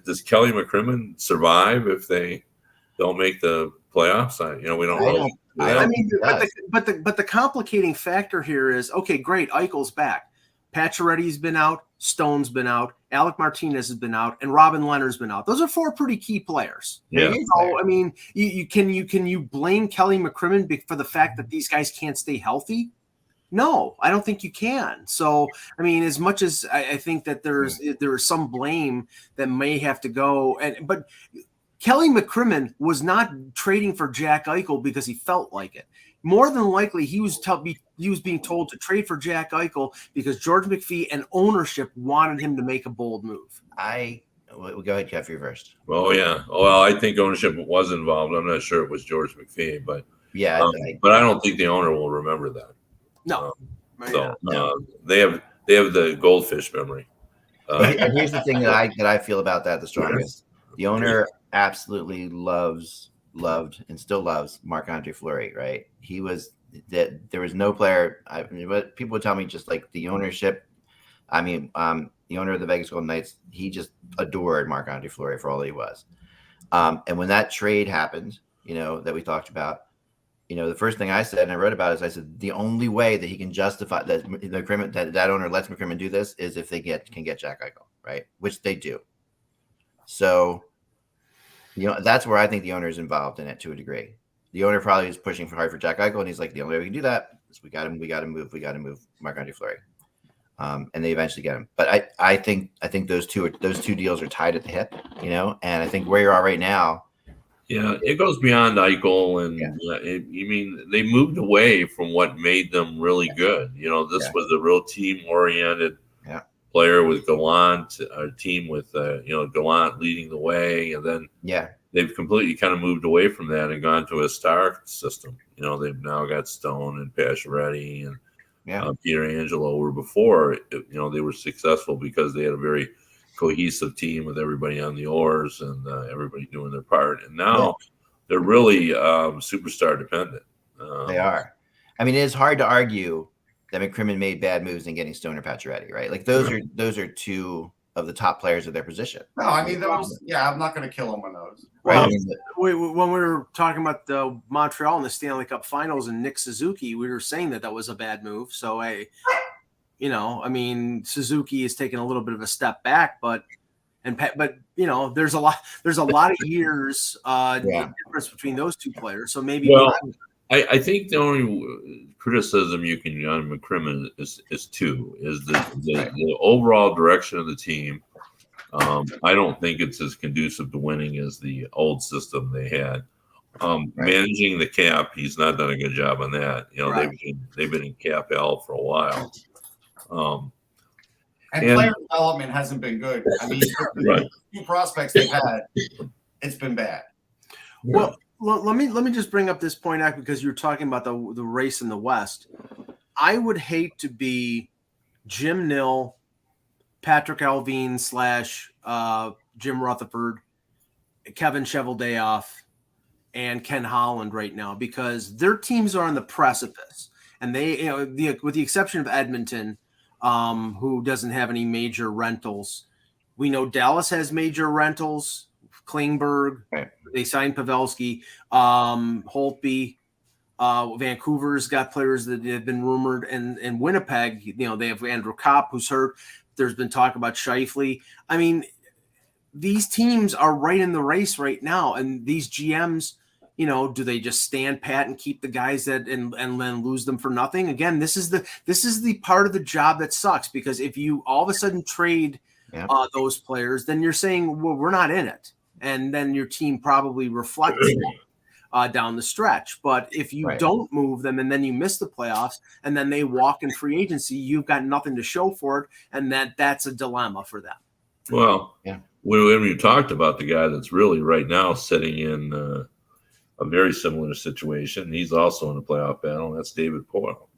does Kelly McCrimmon survive if they don't make the playoffs? We don't know. But the complicating factor here is great. Eichel's back. Pacioretty's been out. Stone's been out. Alec Martinez has been out, and Robin Leonard's been out. Those are 4 pretty key players. Yeah. So, I mean, can you blame Kelly McCrimmon for the fact that these guys can't stay healthy? No, I don't think you can. So, I mean, as much as I think that there is some blame that may have to go, but Kelly McCrimmon was not trading for Jack Eichel because he felt like it. More than likely, he was being told to trade for Jack Eichel because George McPhee and ownership wanted him to make a bold move. We'll go ahead, Jeffrey, first. Oh yeah. Well, I think ownership was involved. I'm not sure it was George McPhee, but Yeah, but I don't think the owner will remember that. No. They have the goldfish memory. And here's the thing that I feel about that the strongest. The owner absolutely loved and still loves Marc-Andre Fleury, right? He was that there was no player. But people would tell me just like the ownership. I mean, the owner of the Vegas Golden Knights, he just adored Marc-Andre Fleury for all he was. And when that trade happened, that we talked about, the first thing I said and I wrote about is I said the only way that he can justify that the agreement that owner lets McCrimmon do this is if they can get Jack Eichel, right? Which they do. So, that's where I think the owner is involved in it to a degree. The owner probably is pushing hard for Jack Eichel, and he's like, the only way we can do that is we got to move Marc-Andre Fleury. And they eventually get him. But I think those two deals are tied at the hip, and I think where you are right now. Yeah, it goes beyond Eichel, and they moved away from what made them really good. This was a real team-oriented player with Gallant, a team with Gallant leading the way, and then they've completely kind of moved away from that and gone to a star system. They've now got Stone and Pacioretty and Peter Angelo. Where before, they were successful because they had a very cohesive team with everybody on the oars and everybody doing their part. And now they're really superstar dependent. They are. I mean, it's hard to argue that McCrimmon made bad moves in getting Stone or Pacioretty, right? Like those are two of the top players of their position. No, I mean those. Yeah, I'm not going to kill them on those. Right. When we were talking about the Montreal in the Stanley Cup Finals and Nick Suzuki, we were saying that was a bad move. So Suzuki is taking a little bit of a step back, but there's a lot of years difference between those two players. So maybe. Well, I think the only criticism you can on McCrimmon is the overall direction of the team. I don't think it's as conducive to winning as the old system they had. Managing the cap, he's not done a good job on that. They've been in cap hell for a while. And player development hasn't been good. I mean, the few prospects they've had, it's been bad. Well, let me just bring up this point out because you're talking about the race in the West. I would hate to be Jim Nill, Patrick Alvin / Jim Rutherford, Kevin Cheveldayoff, and Ken Holland right now because their teams are on the precipice, and they, with the exception of Edmonton, who doesn't have any major rentals. We know Dallas has major rentals. Klingberg, they signed Pavelski, Holtby, Vancouver's got players that have been rumored, and Winnipeg, they have Andrew Kopp, who's hurt. There's been talk about Scheifele. I mean, these teams are right in the race right now, and these GMs, do they just stand pat and keep the guys that and then lose them for nothing? Again, this is the part of the job that sucks because if you all of a sudden trade those players, then you're saying, well, we're not in it. And then your team probably reflects down the stretch. But if you don't move them and then you miss the playoffs and then they walk in free agency, you've got nothing to show for it. And that's a dilemma for them. Well, when we talked about the guy that's really right now sitting in a very similar situation, he's also in the playoff battle, and that's David Poile.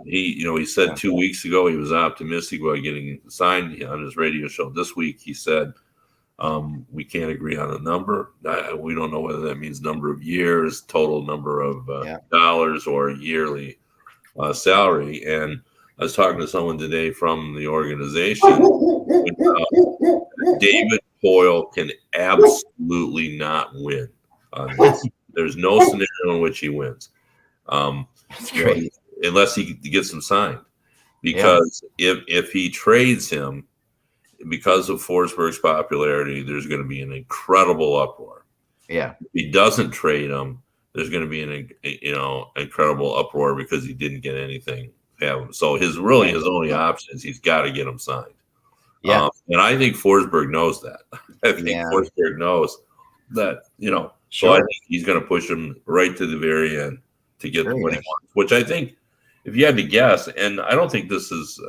He said 2 weeks ago he was optimistic about getting signed on his radio show. This week he said, we can't agree on a number. We don't know whether that means number of years, total number of dollars, or yearly salary. And I was talking to someone today from the organization. David Poile can absolutely not win on this. There's no scenario in which he wins. Unless he gets him signed. Because if he trades him, because of Forsberg's popularity, there's going to be an incredible uproar. If he doesn't trade him, there's going to be an incredible uproar because he didn't get anything. So his only option is he's got to get him signed. And I think Forsberg knows that. I think Forsberg knows that. So I think he's going to push him right to the very end to get what he wants. Which I think, if you had to guess, and I don't think this is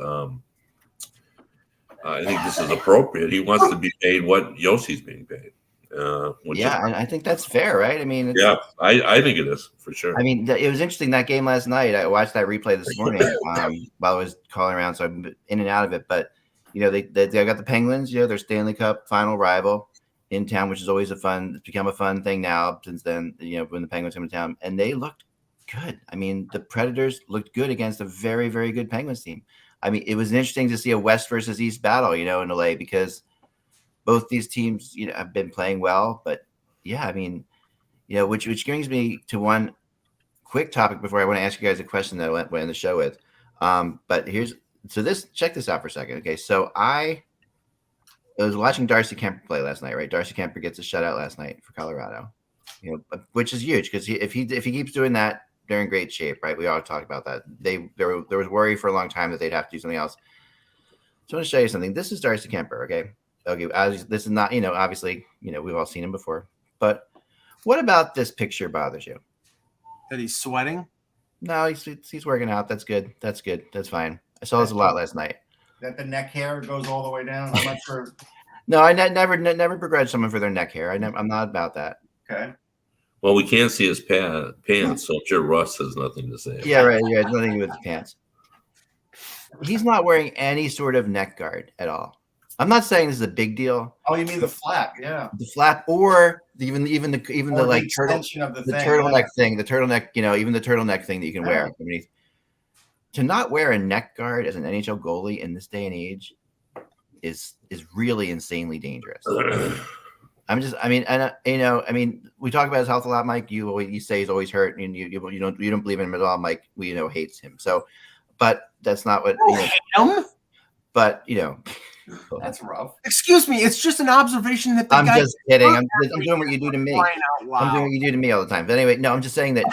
I think this is appropriate. He wants to be paid what Yossi's being paid. And I think that's fair, right? I mean, I think it is for sure. I mean, it was interesting that game last night. I watched that replay this morning while I was calling around, so I'm in and out of it. But they got the Penguins, their Stanley Cup final rival in town, which is always it's become a fun thing now since then. When the Penguins come to town, and they looked good. I mean, the Predators looked good against a very, very good Penguins team. I mean, it was interesting to see a West versus East battle, in LA, because both these teams, have been playing well. But I mean, which brings me to one quick topic before I want to ask you guys a question that I went in the show with. But check this out for a second. Okay, so I was watching Darcy Kemper play last night, right? Darcy Kemper gets a shutout last night for Colorado, which is huge because if he keeps doing that, they're in great shape, right? We all talked about that. There was worry for a long time that they'd have to do something else. So I want to show you something. This is Darcy Kemper, okay? This is not, obviously, we've all seen him before. But what about this picture bothers you? That he's sweating? No, he's working out. That's good. That's fine. I saw this a lot last night. That the neck hair goes all the way down. I'm not sure. No, I never begrudge someone for their neck hair. I'm not about that. Okay. Well, we can't see his pants, so I'm sure Russ has nothing to say. Yeah, right. Yeah, nothing to do with his pants. He's not wearing any sort of neck guard at all. I'm not saying this is a big deal. Oh, you mean the flap? Yeah, the flap, or even the like turtleneck thing, the turtleneck. Even the turtleneck thing that you can wear underneath. To not wear a neck guard as an NHL goalie in this day and age is really insanely dangerous. We talk about his health a lot, Mike. You say he's always hurt, and you don't believe in him at all. Mike, hates him. So, but that's not what. Him? But that's rough. Excuse me, it's just an observation that I'm just kidding. I'm doing what you do to me. I'm doing what you do to me all the time. But anyway, no, I'm just saying that.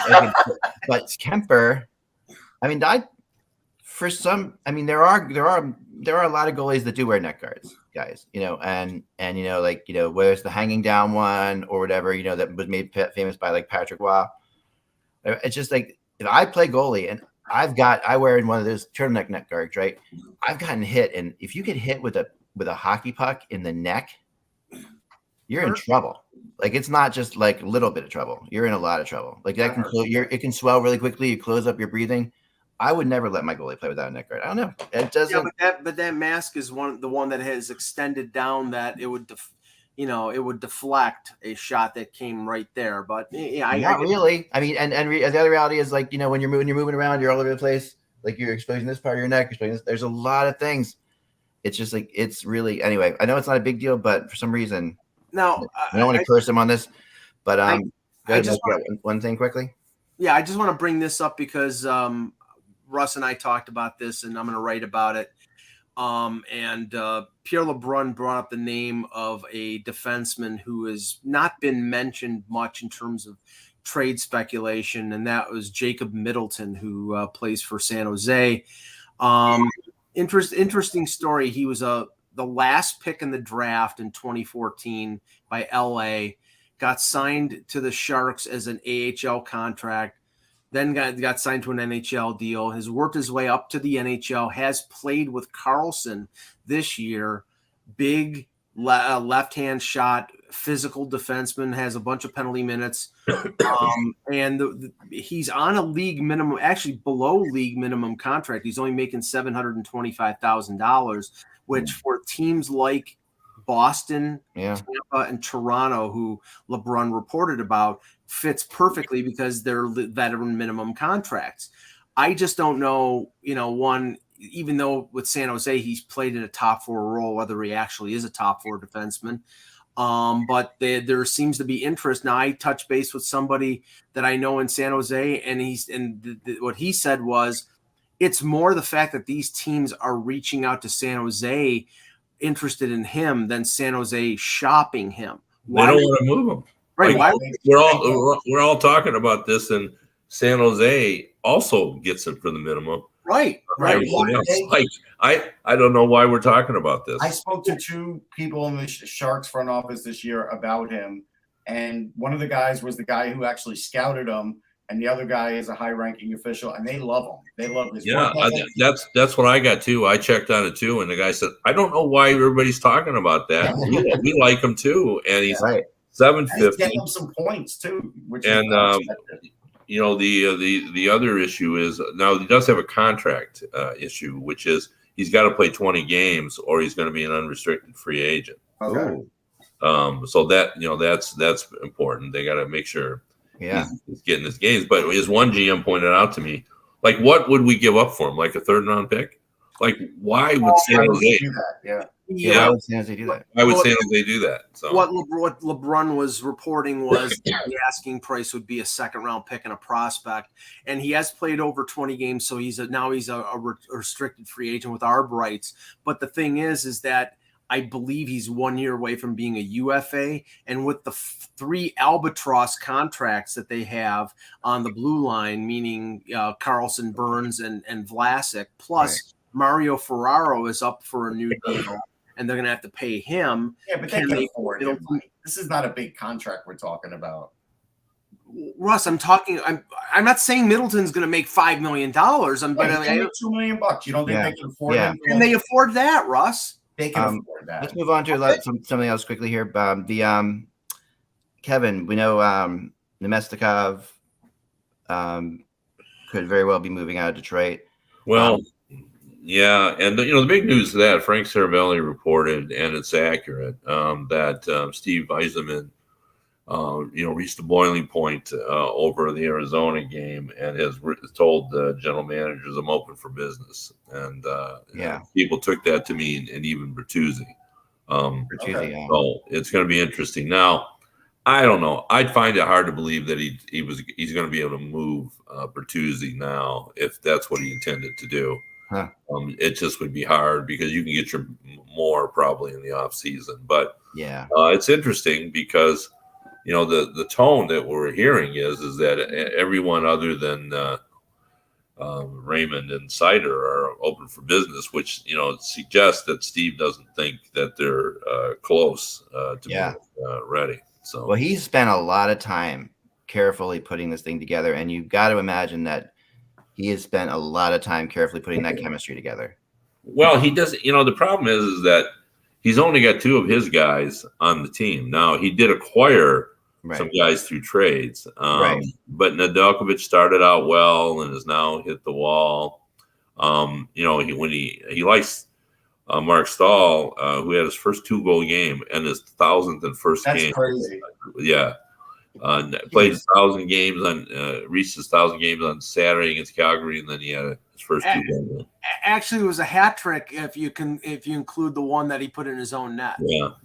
But Kemper, there are a lot of goalies that do wear neck guards, guys. And whether it's the hanging down one or whatever, that was made famous by like Patrick Waugh. It's just like if I play goalie and I wear one of those turtleneck neck guards, right? I've gotten hit, and if you get hit with a hockey puck in the neck, you're in trouble. Like it's not just like a little bit of trouble. You're in a lot of trouble. Like that it can swell really quickly. You close up your breathing. I would never let my goalie play without a neck guard. I don't know. It doesn't. Yeah, but that mask is the one that has extended down that it would, it would deflect a shot that came right there. But not really. I mean, and the other reality is like when you're moving around, you're all over the place. Like you're exposing this part of your neck. Exposing this. There's a lot of things. It's just like it's really anyway. I know it's not a big deal, but for some reason, now I don't want to curse him on this. But one thing quickly. Yeah, I just want to bring this up because Russ and I talked about this, and I'm going to write about it. Pierre LeBrun brought up the name of a defenseman who has not been mentioned much in terms of trade speculation, and that was Jacob Middleton, who plays for San Jose. Interesting story. He was the last pick in the draft in 2014 by LA, got signed to the Sharks as an AHL contract, then got signed to an NHL deal, has worked his way up to the NHL, has played with Carlson this year, big left-hand shot, physical defenseman, has a bunch of penalty minutes, and he's on a league minimum, actually below league minimum contract. He's only making $725,000, which for teams like Boston, Tampa, and Toronto, who LeBrun reported about, fits perfectly because they're veteran minimum contracts. I just don't know, even though with San Jose he's played in a top four role, whether he actually is a top four defenseman. But there seems to be interest. Now I touched base with somebody that I know in San Jose, and what he said was it's more the fact that these teams are reaching out to San Jose interested in him than San Jose shopping him. They don't want to move him. Right. Like, we're all talking about this, and San Jose also gets it for the minimum. Right. Like, I don't know why we're talking about this. I spoke to two people in the Sharks front office this year about him, and one of the guys was the guy who actually scouted him and the other guy is a high-ranking official, and they love him. They love his Yeah, work ethic. that's what I got too. I checked on it too, and the guy said, "I don't know why everybody's talking about that. We like him too." And he's Right. And he's 750, getting them some points too, which and is unexpected. the other issue is now he does have a contract issue, which is he's got to play 20 games or he's going to be an unrestricted free agent. Okay. Ooh. So that's important. They got to make sure Yeah. he's getting his games. But as one GM pointed out to me, like, what would we give up for him? Like a 3rd round pick? Like, why would San Why would Jose you do that? Yeah. Yeah. Why would San Jose do that? Why would San Jose do that? So What LeBron was reporting was the asking price would be a 2nd round pick and a prospect, and he has played over 20 games, so he's a restricted free agent with ARB rights. But the thing is that I believe he's 1 year away from being a UFA, and with the 3 albatross contracts that they have on the blue line, meaning Carlson, Burns, and Vlasic, plus Mario Ferraro is up for a new deal. And they're going to have to pay him. Yeah, but they can afford him. This is not a big contract we're talking about. Russ, I'm not saying Middleton's going to make $5 million. But $2 million. You don't think they can afford him? Can they afford that, Russ? They can afford that. Let's move on to something else quickly here. Kevin, we know Nemestikov could very well be moving out of Detroit. Well, yeah, and the big news is that Frank Saravelli reported, and it's accurate, that Steve Yzerman, reached the boiling point over the Arizona game, and has told the general managers, "I'm open for business." And people took that to mean, and even Bertuzzi. So it's going to be interesting. Now, I don't know. I'd find it hard to believe that he's going to be able to move Bertuzzi now if that's what he intended to do. Huh. It just would be hard because you can get your more probably in the off season. But it's interesting because the tone that we're hearing is that everyone other than Raymond and Sider are open for business, which suggests that Steve doesn't think that they're close to being ready. So well, he's spent a lot of time carefully putting this thing together, and you've got to imagine that he has spent a lot of time carefully putting that chemistry together. Well, he does. The problem is that he's only got 2 of his guys on the team. Now, he did acquire some guys through trades. But Nedeljkovic started out well and has now hit the wall. He likes Mark Stahl, who had his first 2-goal game and his 1,001st game. That's crazy. Yeah. Played 1,000 games reached his 1,000 games on Saturday against Calgary, and then he had his first 2 games. Actually, it was a hat trick if you include the one that he put in his own net.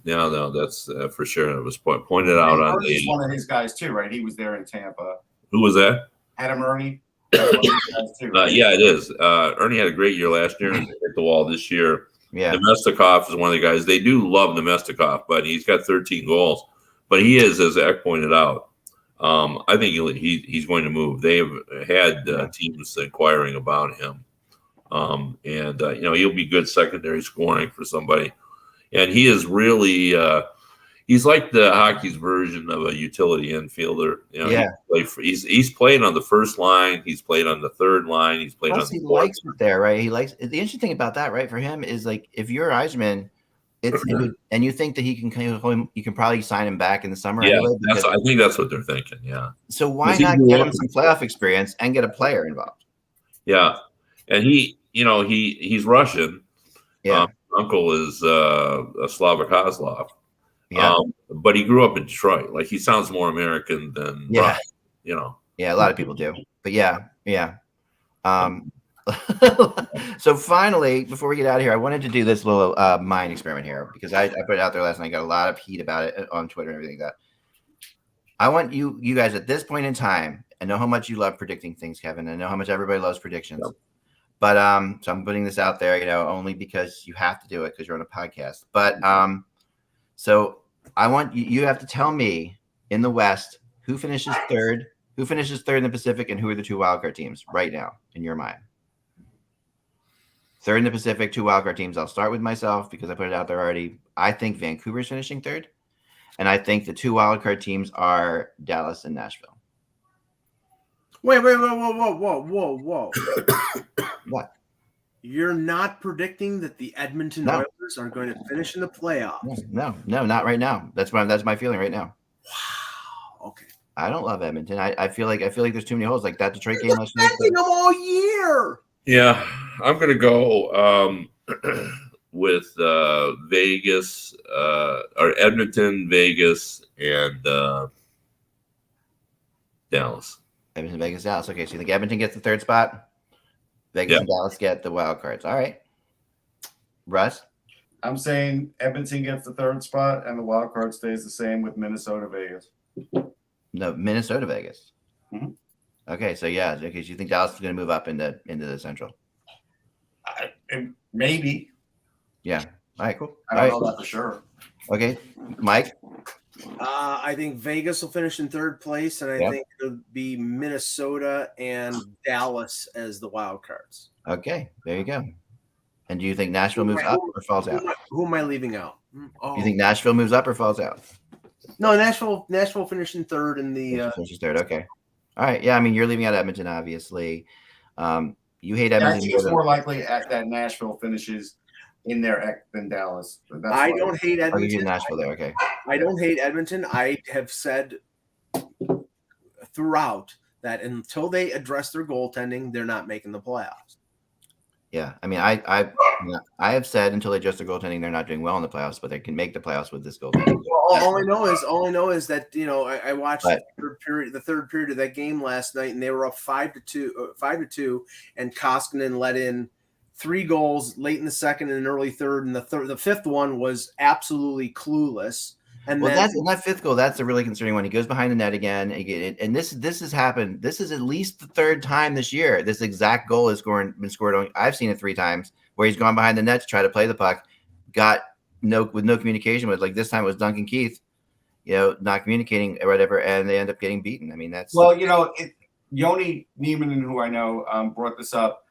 No, that's for sure. It was pointed out on He's one of his guys too, right? He was there in Tampa. Who was that? Adam Ernie. Right? Yeah, it is. Ernie had a great year last year and hit the wall this year. Yeah, Nemestikov is one of the guys. They do love Nemestikov, but he's got 13 goals. But he is, as Eck pointed out, I think he's going to move. They have had teams inquiring about him. He'll be good secondary scoring for somebody. And he is really he's like the hockey's version of a utility infielder. He's played on the first line. He's played on the third line. He's played on the fourth. Likes it there, right? He likes the interesting thing about that, right? For him is like if you're Yzerman, and you think that you can probably sign him back in the summer. Yeah, anyway, I think that's what they're thinking. Yeah. So why not get him some playoff experience and get a player involved? Yeah, and he's Russian. Yeah. Uncle is Slavik Kozlov. Yeah. But he grew up in Detroit. Like, he sounds more American than Russian, Yeah, a lot of people do. But yeah. So finally, before we get out of here, I wanted to do this little mind experiment here because I put it out there last night. I got a lot of heat about it on Twitter and everything like that. I want you guys at this point in time, I know how much you love predicting things, Kevin. I know how much everybody loves predictions. Yep. But so I'm putting this out there, only because you have to do it because you're on a podcast. But so I want you have to tell me in the West who finishes third in the Pacific, and who are the 2 wildcard teams right now in your mind. Third in the Pacific, 2 wildcard teams. I'll start with myself because I put it out there already. I think Vancouver's finishing third, and I think the 2 wildcard teams are Dallas and Nashville. Wait, whoa. What? You're not predicting that the Edmonton No. Oilers are going to finish in the playoffs? No, not right now. That's my feeling right now. Wow. Okay. I don't love Edmonton. I feel like there's too many holes. Like that Detroit game last night. Expecting them all year. Yeah, I'm going to go with Vegas or Edmonton, Vegas, and Dallas. Edmonton, Vegas, Dallas. Okay, so you think Edmonton gets the third spot? Vegas and Dallas get the wild cards. All right. Russ? I'm saying Edmonton gets the third spot, and the wild card stays the same with Minnesota, Vegas. No, Minnesota, Vegas. Mhm. Okay, so yeah, okay, so you think Dallas is going to move up into the Central? Maybe. Yeah. All right, cool. I don't know that for sure. Okay, Mike? I think Vegas will finish in third place, and I think it'll be Minnesota and Dallas as the wild cards. Okay, there you go. And do you think Nashville moves up or falls out? Who am I leaving out? Oh. You think Nashville moves up or falls out? No, Nashville finished in third in the. Finishes third. Okay. All right. Yeah, I mean, you're leaving out Edmonton, obviously. You hate I Edmonton. think it's more likely that Nashville finishes in there than Dallas. I don't hate Edmonton. Oh, you do Nashville there. Okay. I don't hate Edmonton. I have said throughout that until they address their goaltending, they're not making the playoffs. Yeah, I mean, I have said until they adjust their goaltending, they're not doing well in the playoffs, but they can make the playoffs with this goaltending. Well, all I know is that I watched the third period of that game last night, and they were up 5-2, and Koskinen let in 3 goals late in the second and early third, and the fifth one was absolutely clueless. And well, then, that fifth goal, that's a really concerning one. He goes behind the net again, and this has happened. This is at least the third time this year this exact goal has been scored on. I've seen it 3 times where he's gone behind the net to try to play the puck, got no communication with. Like this time it was Duncan Keith, not communicating or whatever, and they end up getting beaten. I mean, that's Yoni Niemanen, who I know, brought this up.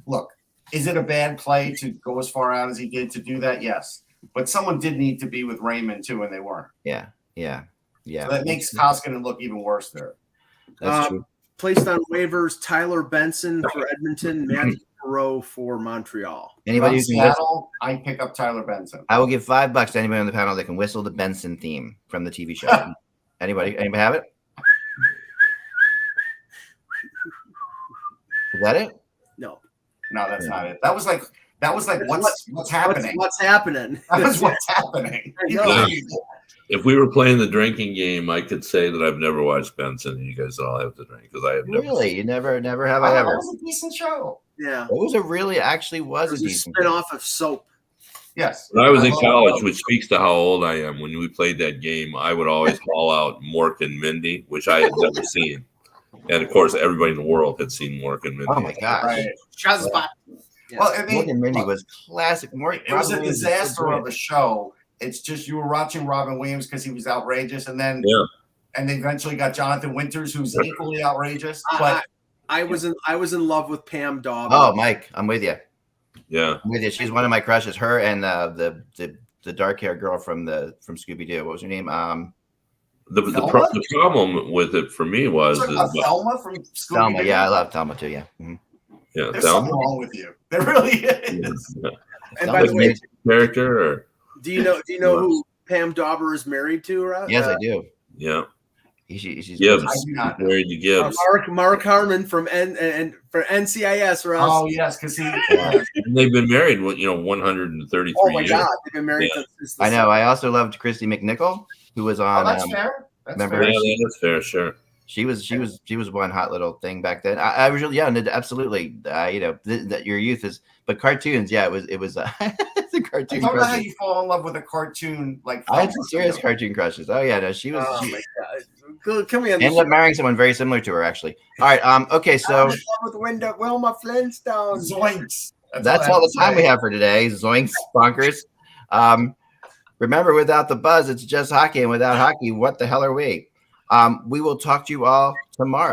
Look, is it a bad play to go as far out as he did to do that? Yes. But someone did need to be with Raymond too, and they weren't. Yeah. So that makes Koskinen look even worse there. That's true. Placed on waivers: Tyler Benson for Edmonton, Matthew Perreault for Montreal. Anybody who can Seattle, I pick up Tyler Benson. I will give $5 to anybody on the panel that can whistle the Benson theme from the TV show. Anybody have it? Is that it? No, that's not it. That was like what's happening? What's happening? That was what's happening. If we were playing the drinking game, I could say that I've never watched Benson, and you guys all have to drink because I have never. Really, you never have I ever. That was a decent show. Yeah, it was a decent spin-off of Soap. Yes. When I was in college, which speaks to how old I am, when we played that game, I would always haul out Mork and Mindy, which I had never seen. And of course, everybody in the world had seen Mork and Mindy. Oh my gosh! Right. Yeah. Well, I mean, Mork and Mindy was classic. It was a disaster of a show. It's just you were watching Robin Williams because he was outrageous, and then and they eventually got Jonathan Winters, who's equally outrageous. But I was in love with Pam Dauber. Oh, Mike, I'm with you. Yeah, I'm with you. She's one of my crushes. Her and the dark haired girl from Scooby Doo. What was her name? The problem with it for me was Thelma from Scooby Doo. Thelma. Yeah, I love Thelma too. Yeah. Mm-hmm. Yeah, there's something wrong with you. There really is. Yeah. And by the way, character, or do you know who Pam Dauber is married to? Right? Yes, I do. Yeah. She's Gibbs. Married to Gibbs. Mark Harmon from for NCIS. Or else. Oh yes, because they've been married 133 Oh my years. God, they've been married since I know. I also loved Christy McNichol, who was on. That's fair. Remember? Yeah, that's fair. Sure. She was one hot little thing back then. I was really absolutely. That your youth is, but cartoons. Yeah, it was it's a cartoon. I don't know how you fall in love with a cartoon like. I had some serious cartoon crushes. Oh yeah, no, she was. Oh my God. Come here. Ended up marrying someone very similar to her, actually. All right. Okay. So with Wilma Flintstone. Zoinks. That's all the time we have for today. Zoinks, bonkers. Remember, without the buzz, it's just hockey, and without hockey, what the hell are we? We will talk to you all tomorrow.